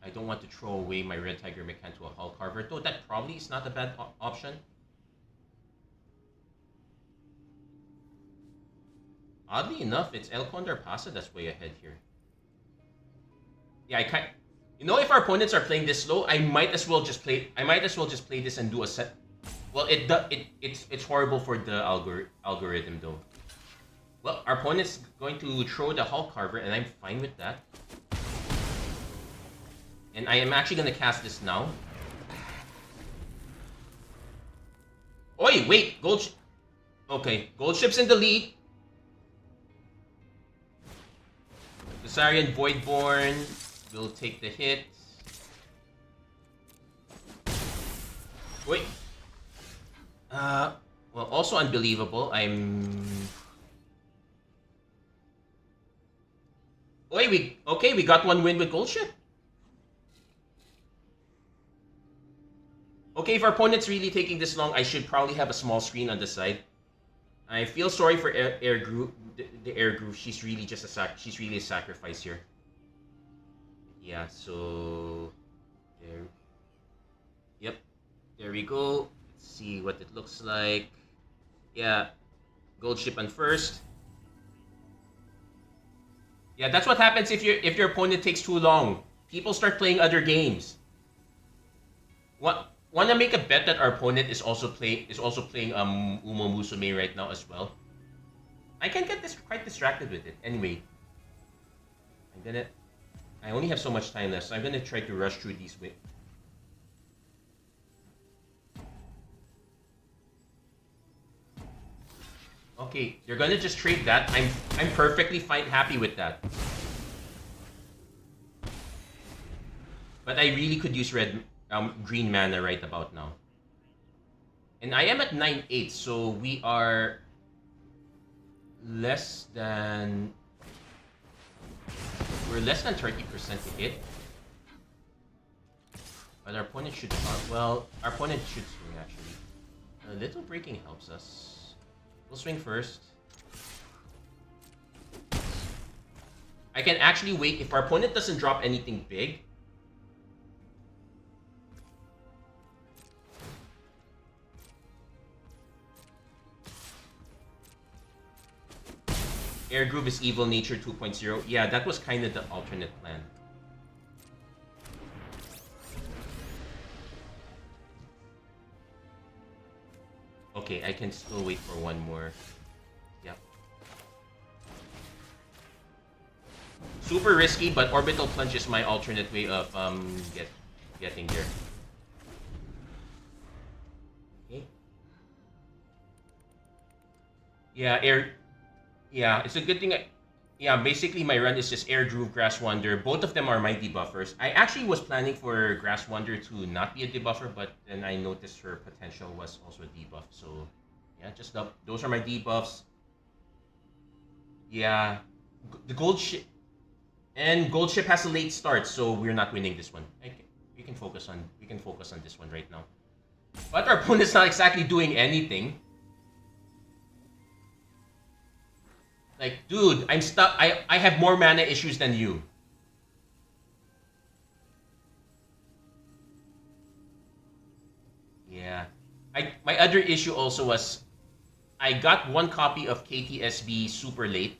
I don't want to throw away my Red Tiger Mechan to a Hull Carver, though that probably is not a bad option. Oddly enough, it's El Condor Pasa that's way ahead here. Yeah, you know, if our opponents are playing this slow, I might as well just play this and do a set. Well, it's horrible for the algorithm though. Well, our opponent's going to throw the Hull Carver, and I'm fine with that. And I am actually going to cast this now. Oi, wait, okay, Gold Ship's in the lead. Visarion Voidborn will take the hit. Wait. Well, also unbelievable. Wait, we got 1 win with Gold Ship. Okay, if our opponent's really taking this long, I should probably have a small screen on the side. I feel sorry for Air Groove. The Air Groove, she's really a sacrifice here. Yeah, so there. Yep, there we go. Let's see what it looks like. Yeah, Gold Ship on first. Yeah, that's what happens if your opponent takes too long. People start playing other games. Want to make a bet that our opponent is also playing Uma Musume right now as well. I can get quite distracted with it. Anyway, I only have so much time left, so I'm gonna try to rush through these. Okay, you're gonna just trade that. I'm perfectly fine, happy with that. But I really could use green mana right about now. And I am at 9-8, so we are less than... We're less than 30% to hit. But our opponent should... well, our opponent should swing, actually. A little breaking helps us. We'll swing first. I can actually wait if our opponent doesn't drop anything big. Air Groove is Evil Nature 2.0. Yeah, that was kind of the alternate plan. Okay, I can still wait for one more. Yep. Super risky, but Orbital Plunge is my alternate way of getting there. Okay. Yeah, it's a good thing. Yeah, basically my run is just Air Groove, Grass Wander. Both of them are my debuffers. I actually was planning for Grass Wander to not be a debuffer, but then I noticed her potential was also a debuff. So yeah, just those are my debuffs. Yeah, the Gold Ship has a late start, so we're not winning this one. We can focus on this one right now. But our opponent's not exactly doing anything. Like, dude, I'm stuck. I have more mana issues than you. Yeah. My other issue also was I got one copy of KTSB super late.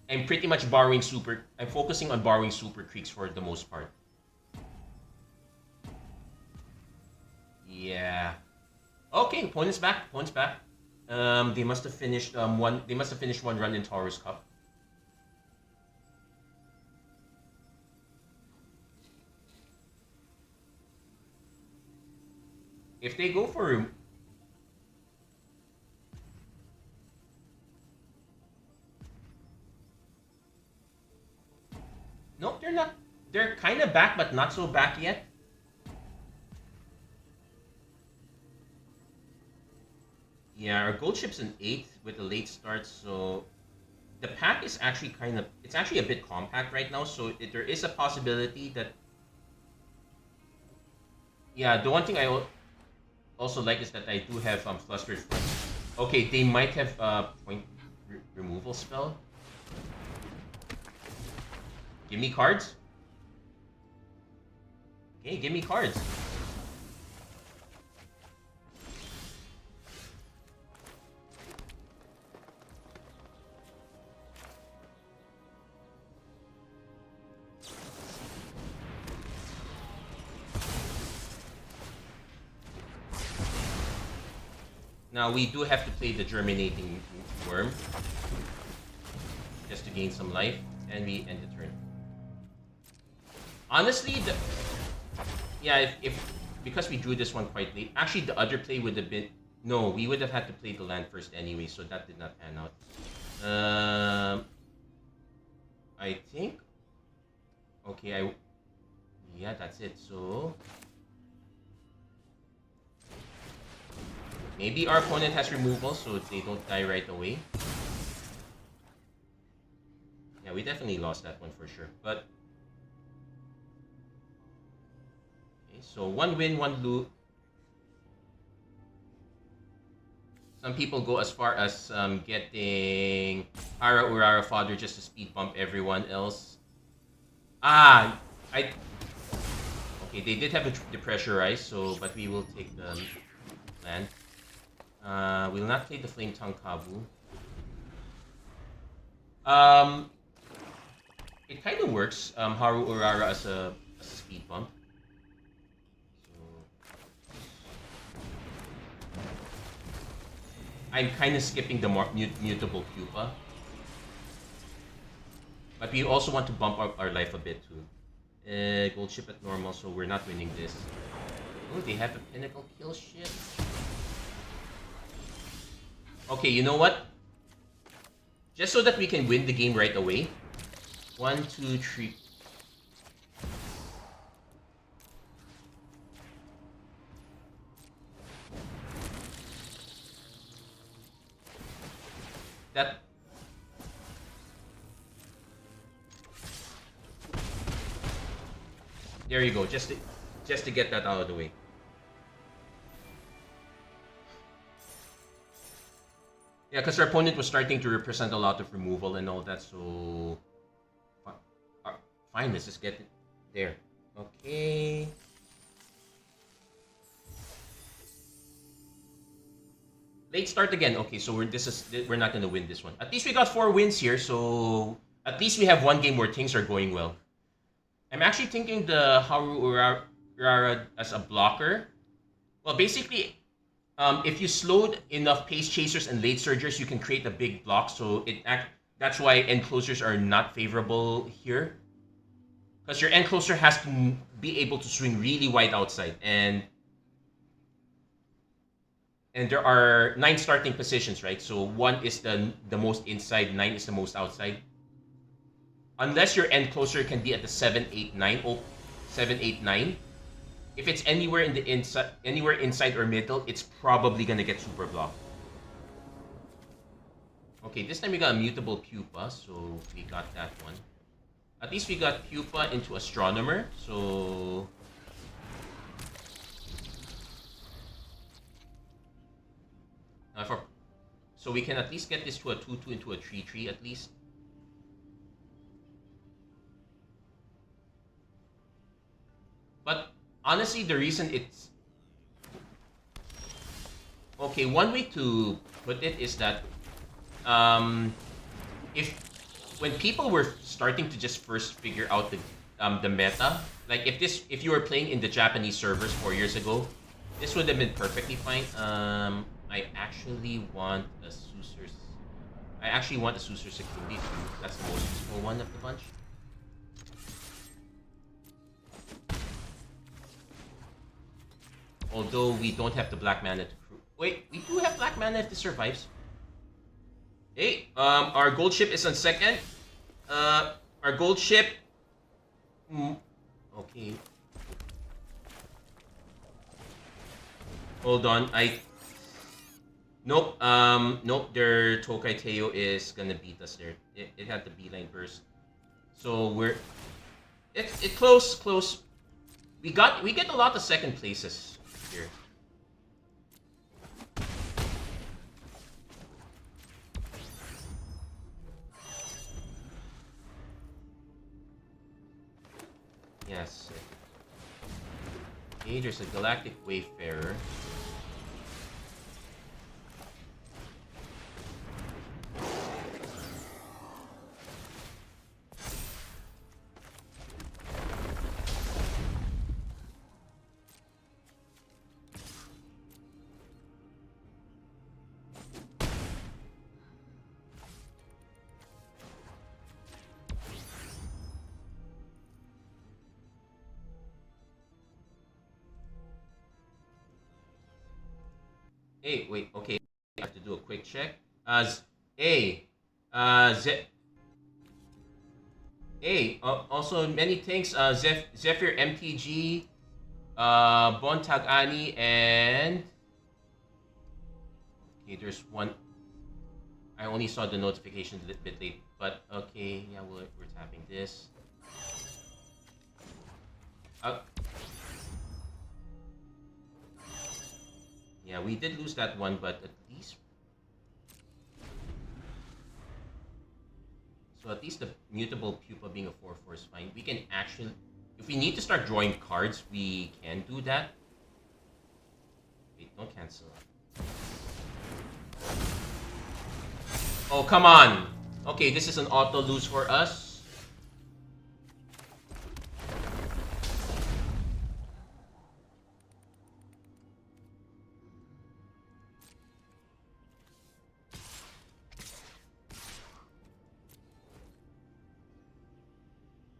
I'm pretty much I'm focusing on borrowing super creeks for the most part. Okay, opponent's back. Opponent's back. They must have finished one. They must have finished one run in Taurus Cup. If they go for no, they're not. They're kind of back, but not so back yet. Yeah, our gold ship's an 8th with a late start, so the pack is actually it's actually a bit compact right now, so there is a possibility that, yeah, the one thing I also like is that I do have flustered front. Okay, they might have point removal spell. Give me cards. Okay, give me cards. Now we do have to play the Germinating Worm just to gain some life, and we end the turn. Honestly, if because we drew this one quite late, actually the other play would have been, no, we would have had to play the land first anyway, so that did not pan out. I think, okay, yeah, that's it. So maybe our opponent has removal, so they don't die right away. Yeah, we definitely lost that one for sure. But okay, so one win, one lose. Some people go as far as getting Hara Urara Fodder just to speed bump everyone else. Okay, they did have the pressurize, so but we will take the land. We'll not play the Flame Tongue Kavu. It kind of works. Haru Urara as a speed bump. So I'm kind of skipping the mutable pupa, but we also want to bump up our life a bit too. Gold ship at normal, so we're not winning this. Oh, they have a pinnacle kill ship. Okay, you know what? Just so that we can win the game right away. 1, 2, 3. That. There you go. Just to get that out of the way. Yeah, because our opponent was starting to represent a lot of removal and all that, so fine, let's just get it there. Okay. Late start again. Okay, so we're not gonna win this one. At least we got 4 wins here, so at least we have one game where things are going well. I'm actually thinking the Haru Urara as a blocker. Well, basically, if you slowed enough pace chasers and late surgers, you can create a big block. So that's why end closers are not favorable here, because your end closer has to be able to swing really wide outside, and there are 9 starting positions, right? So 1 is the most inside, 9 is the most outside. Unless your end closer can be at the 7, 8, 9, 7, 8, 9. If it's anywhere in the inside or middle, it's probably gonna get super blocked. Okay, this time we got a mutable pupa, so we got that one. At least we got pupa into astronomer, so so we can at least get this to a 2/2 into a 3/3 at least. But honestly, the reason it's okay, one way to put it is that when people were starting to just first figure out the meta, like if you were playing in the Japanese servers 4 years ago, This would have been perfectly fine. I actually want a Susur. I actually want a Susur Security too. That's the most useful one of the bunch. Although we don't have the black mana to crew. Wait, we do have black mana if this survives. Hey, our gold ship is on second. Our gold ship. Okay. Hold on, Nope, nope, their Tokai Teo is gonna beat us there. It had the beeline burst. So it's close. We get a lot of second places here. Yes. Okay, there's a Galactic Wayfarer. Hey, wait, okay. I have to do a quick check. Hey, also many thanks, Zephyr MTG, Bontag Ani, and okay, there's one. I only saw the notification a little bit late, but okay, yeah, we're tapping this. Yeah, we did lose that one, but at least... So at least the mutable pupa being a 4/4 is fine. We can actually... If we need to start drawing cards, we can do that. Wait, don't cancel. Oh, come on! Okay, this is an auto lose for us.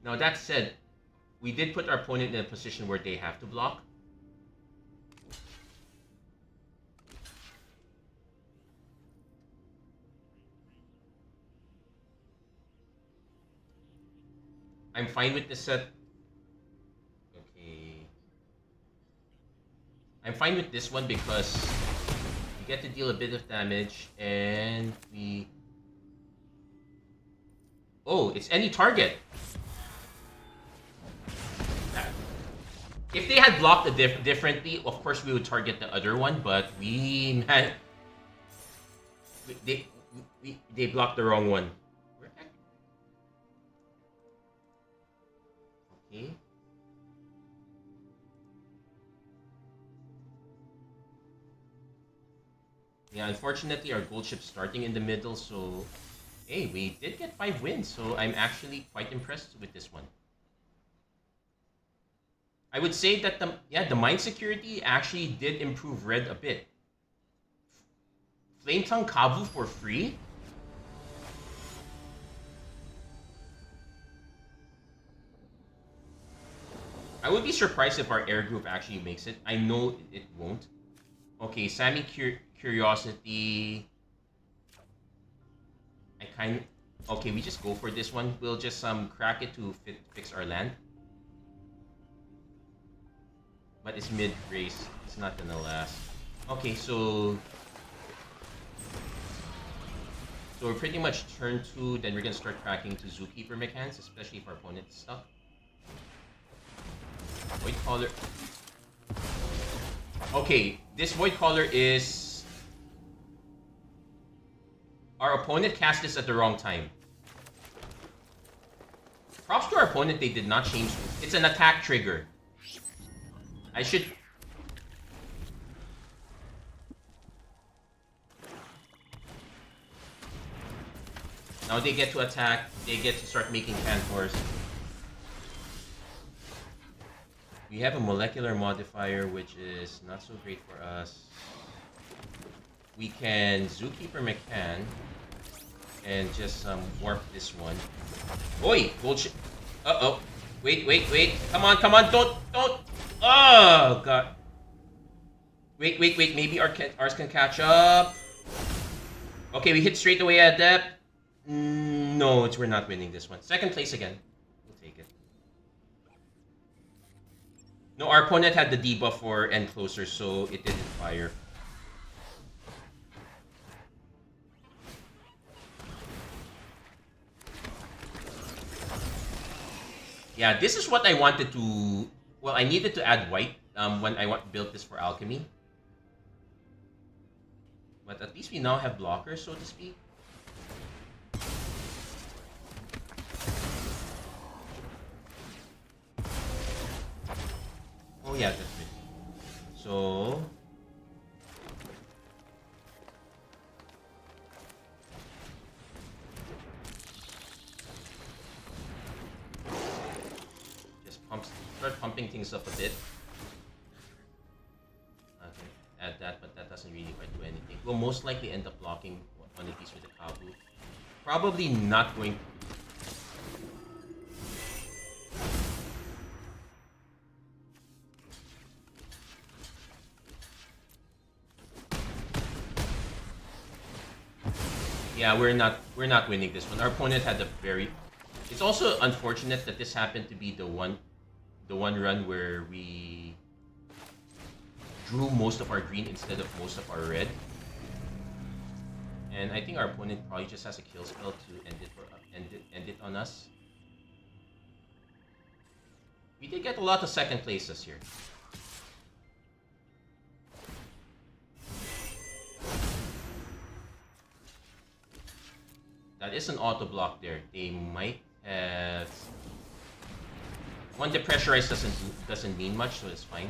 Now that said, we did put our opponent in a position where they have to block. I'm fine with this set. Okay. I'm fine with this one because we get to deal a bit of damage and we... Oh, it's any target. If they had blocked it differently, of course we would target the other one, but they blocked the wrong one. Okay. Yeah, unfortunately our gold ship's starting in the middle, so hey, we did get 5 wins, so I'm actually quite impressed with this one. I would say that the mind security actually did improve red a bit. Flame Tongue Kavu for free? I would be surprised if our air group actually makes it. I know it won't. Okay, Sammy Curiosity. Okay, we just go for this one. We'll just crack it to fix our land. But it's mid-race. It's not gonna last. Okay, so we're pretty much turn 2, then we're gonna start cracking to Zookeeper mechanics, especially if our opponent's stuck. Void Caller. Okay, this Void Caller is... Our opponent cast this at the wrong time. Props to our opponent, they did not change. It's an attack trigger. I should... Now they get to attack, they get to start making Cantors. We have a molecular modifier, which is not so great for us. We can Zookeeper McCann and just warp this one. Oi! Gold ship. Uh-oh. Wait. Come on. Don't. Oh, God. Wait. Maybe ours can catch up. Okay, we hit straight away at depth. No, we're not winning this one. Second place again. We'll take it. No, our opponent had the debuff for End Closer, so it didn't fire. Yeah, this is what I wanted to... Well, I needed to add white when I built this for Alchemy. But at least we now have blockers, so to speak. Oh yeah, that's it. So... start pumping things up a bit. Okay, add that, but that doesn't really quite do anything. We'll most likely end up blocking one of these with the Kavu. Probably not going. Yeah, we're not winning this one. Our opponent had a very... It's also unfortunate that this happened to be the one run where we drew most of our green instead of most of our red. And I think our opponent probably just has a kill spell to end it on us. We did get a lot of second places here. That is an auto block there. They might have... One depressurized doesn't mean much, so it's fine.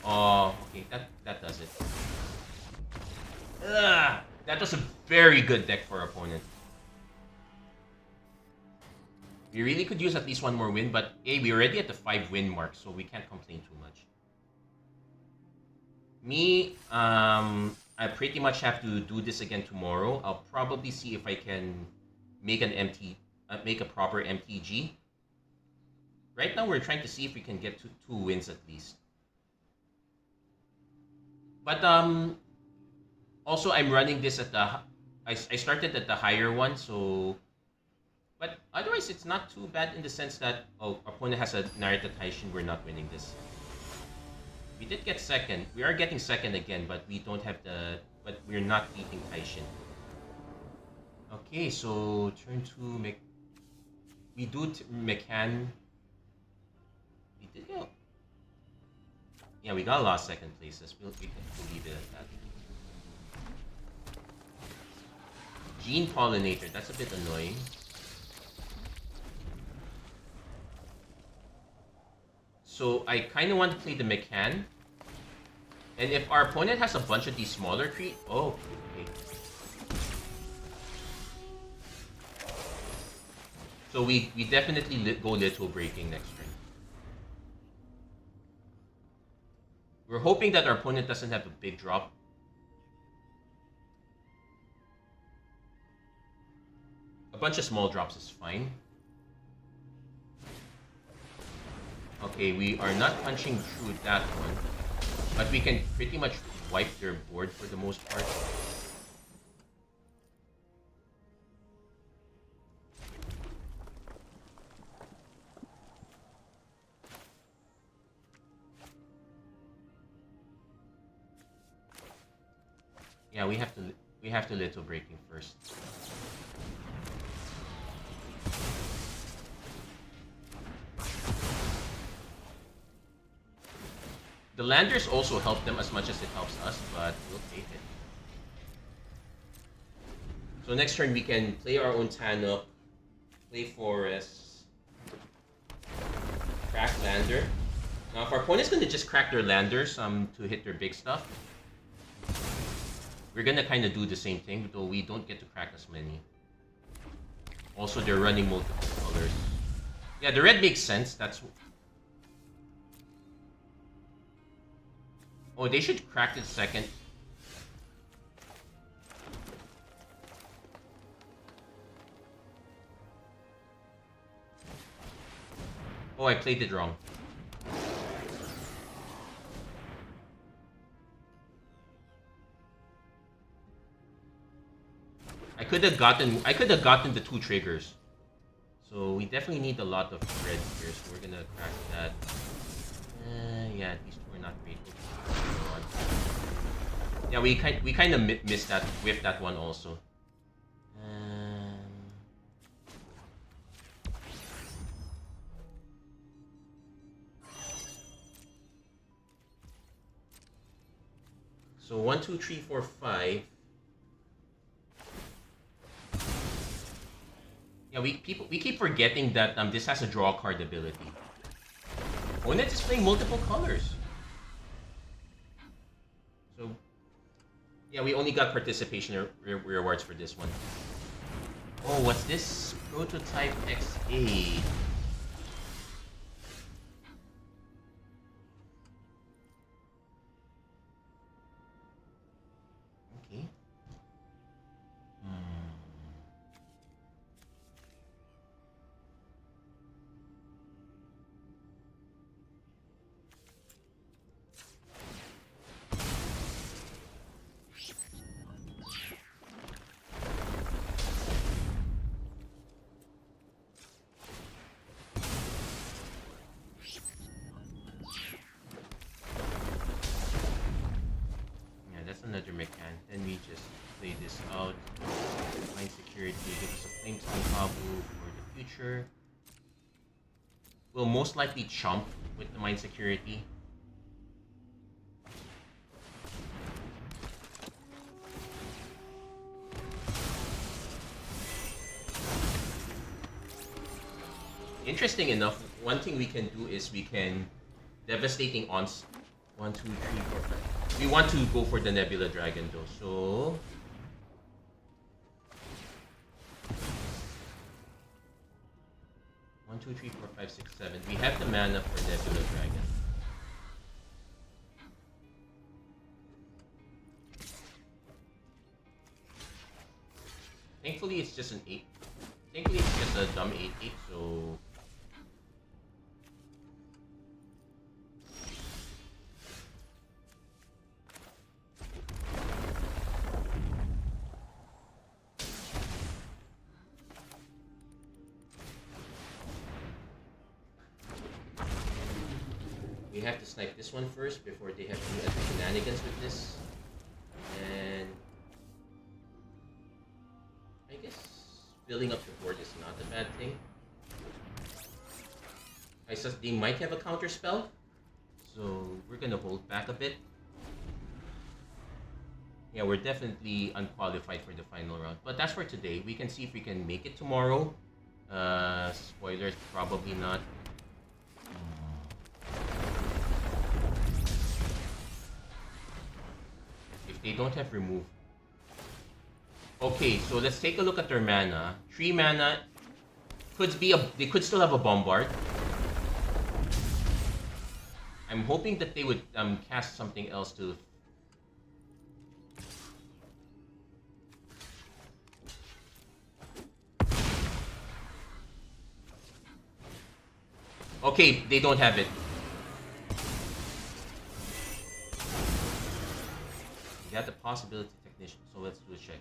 Oh, okay, that does it. Ugh, that was a very good deck for our opponent. We really could use at least one more win, but hey, we're already at the 5-win mark, so we can't complain too much. Me, I pretty much have to do this again tomorrow. I'll probably see if I can make a proper MTG. Right now, we're trying to see if we can get to 2 wins at least. But also I'm running this at the... I started at the higher one, so... But otherwise, it's not too bad in the sense that, oh, our opponent has a Narita Taishin, we're not winning this. We did get second. We are getting second again, but we don't have the... But we're not beating Taishin. Okay, so turn 2, we do McCann. We did go. Yeah, we got a lot of second places. We can leave it at that. Gene Pollinator, that's a bit annoying. So I kind of want to play the McCann. And if our opponent has a bunch of these smaller creatures... Oh, okay. So we definitely go Little Breaking next turn. We're hoping that our opponent doesn't have a big drop. A bunch of small drops is fine. Okay, we are not punching through that one. But we can pretty much wipe their board for the most part. Yeah, we have to Little Breaking first. The landers also help them as much as it helps us, but we'll take it. So next turn we can play our own Tanuk, play Forest, crack lander. Now if our opponent's gonna just crack their landers to hit their big stuff, we're gonna kind of do the same thing, though we don't get to crack as many. Also, they're running multiple colors. Yeah, the red makes sense. That's... Oh, they should crack it second. Oh, I played it wrong. I could have gotten the 2 triggers. So we definitely need a lot of red here, so we're gonna crack that. Yeah, at least we're not great. Yeah, we kind of missed that with that one also. So 1, 2, 3, 4, 5. Yeah, we keep forgetting that this has a draw card ability. Opponent is playing multiple colors. So yeah, we only got participation rewards for this one. Oh, what's this? Prototype XA. Okay. Another mechanic. Then we just play this out. Mind security, give us a flamestone Kavu for the future. We'll most likely chump with the mind security. Interesting enough, one thing we can do is we can devastating on 1, 2, 3, 4, 5. We want to go for the Nebula Dragon though, so 1, 2, 3, 4, 5, 6, 7. We have the mana for Nebula Dragon. Thankfully, it's just an 8. Thankfully, it's just a dumb 8/8, so we have to snipe this one first before they have to do other shenanigans with this. And I guess building up the board is not a bad thing. I said they might have a counter spell, so we're gonna hold back a bit. Yeah, we're definitely unqualified for the final round, but that's for today. We can see if we can make it tomorrow. Spoilers, probably not. If they don't have remove. Okay, so let's take a look at their mana. 3 mana. They could still have a bombard. I'm hoping that they would cast something else to. Okay, they don't have it. We have the possibility technician, so let's do a check.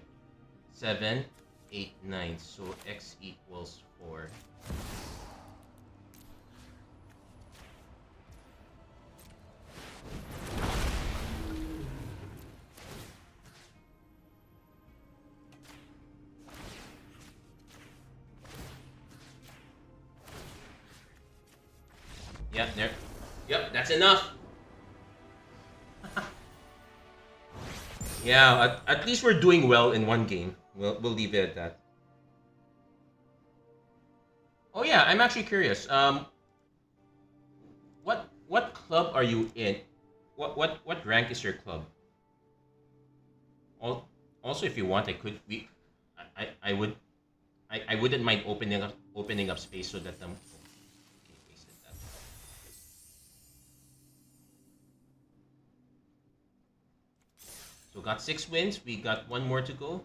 7, 8, 9. So X equals 4. Yep, there. Yep, that's enough. Yeah, at least we're doing well in one game. We'll leave it at that. Oh yeah, I'm actually curious. What club are you in? What rank is your club? Also, if you want, I wouldn't mind opening up space so that So got 6 wins. We got 1 more to go.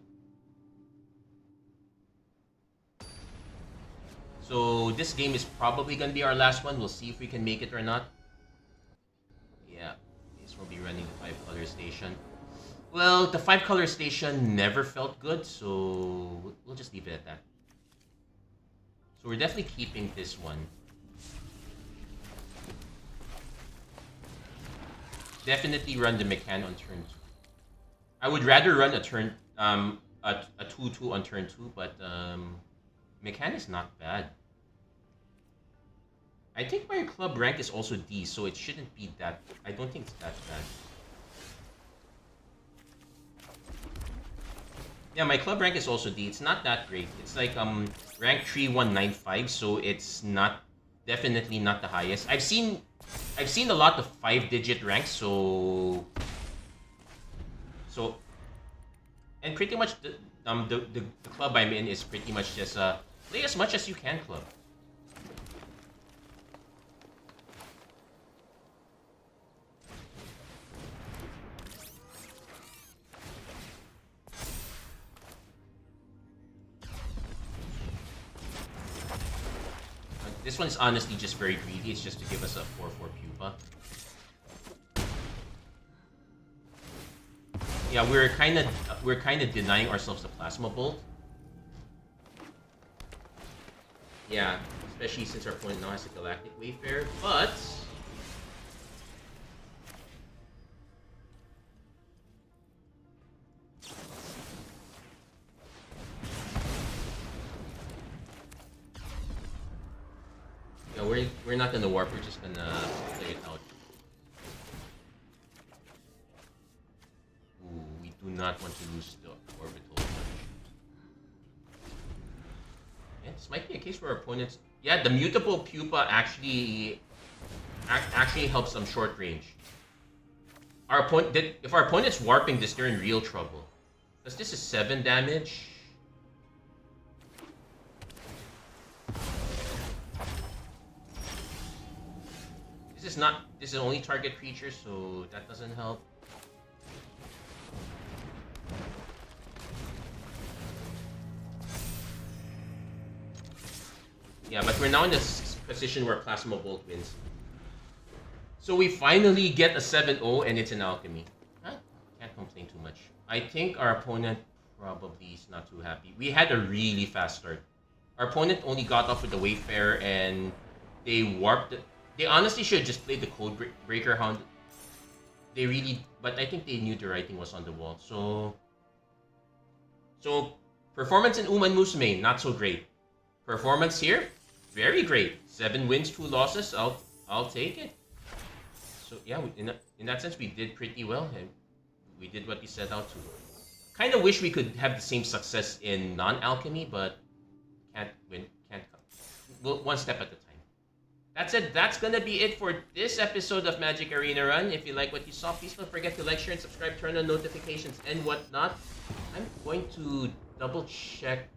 So this game is probably going to be our last one. We'll see if we can make it or not. Yeah, this will be running the 5-color station. Well, the 5-color station never felt good, so we'll just leave it at that. So we're definitely keeping this one. Definitely run the Mechan on turn 2. I would rather run a 2/2 on turn 2, but Mechan is not bad. I think my club rank is also D, so it shouldn't be that. I don't think it's that bad. Yeah, my club rank is also D. It's not that great. It's like rank 3195, so it's not definitely not the highest. I've seen a lot of 5-digit ranks, so and pretty much the club I'm in is pretty much just play as much as you can club. This one is honestly just very greedy. It's just to give us a 4/4 pupa. Yeah, we're kind of denying ourselves the plasma bolt. Yeah, especially since our opponent now has a galactic wayfarer, but yeah, we're not gonna warp. We're just gonna play it out. Ooh, we do not want to lose the orbital. Yeah, this might be a case where our opponents. Yeah, the mutable pupa actually helps them short range. Our opponent if our opponent's warping this, they're in real trouble. Because this is 7 damage. This is only target creature, so that doesn't help. Yeah, but we're now in this position where Plasma Bolt wins. So we finally get a 7-0 and it's an Alchemy. Can't complain too much. I think our opponent probably is not too happy. We had a really fast start. Our opponent only got off with the Wayfarer and they warped it. They honestly should have just played the Code Breaker Hound. But I think they knew the writing was on the wall. So performance in Uma Musume, not so great. Performance here, very great. 7 wins, 2 losses. I'll take it. So yeah, in that sense, we did pretty well, and we did what we set out to. Kind of wish we could have the same success in non-alchemy, but can't win. Can't come. Well, one step at a time. That's it. That's gonna be it for this episode of Magic Arena Run. If you like what you saw, please don't forget to like, share, and subscribe. Turn on notifications and whatnot. I'm going to double check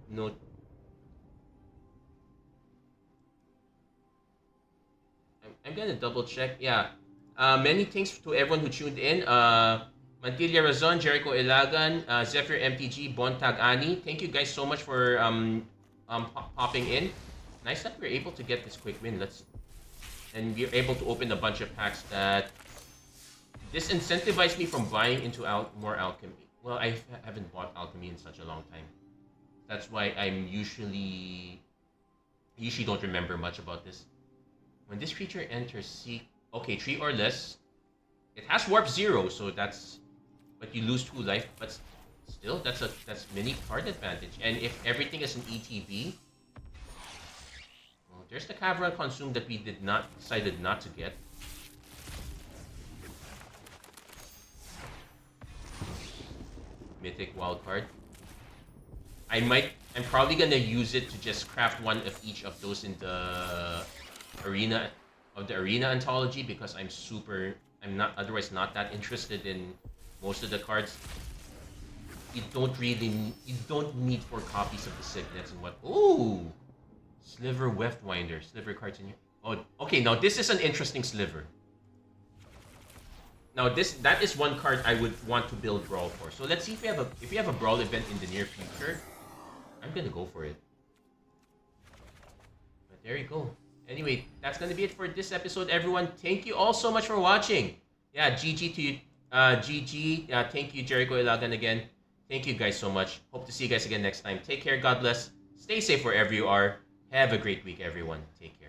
I'm gonna double check. Yeah. Many thanks to everyone who tuned in. Mantilla Razon, Jericho Ilagan, Zephyr MTG, Bontag Ani. Thank you guys so much for popping in. Nice that we're able to get this quick win. And we're able to open a bunch of packs that disincentivized me from buying into more Alchemy. Well, I haven't bought Alchemy in such a long time. That's why I'm usually don't remember much about this. When this creature enters okay, 3 or less. It has warp 0, so but you lose 2 life. But still, that's mini card advantage. And if everything is an ETB, well, there's the Kavu and Consume that we decided not to get. Mythic wildcard. I'm probably gonna use it to just craft one of each of those in the arena anthology because I'm not that interested in most of the cards. You don't need 4 copies of the Signets and what. Ooh, Sliver Weftwinder. Sliver cards in here. Oh, okay. Now this is an interesting Sliver. Now that is one card I would want to build Brawl for. So let's see if we have a Brawl event in the near future. I'm gonna go for it. But there you go. Anyway, that's gonna be it for this episode, everyone. Thank you all so much for watching. Yeah, GG to you, GG. Thank you, Jericho Ilagan again. Thank you guys so much. Hope to see you guys again next time. Take care. God bless. Stay safe wherever you are. Have a great week, everyone. Take care.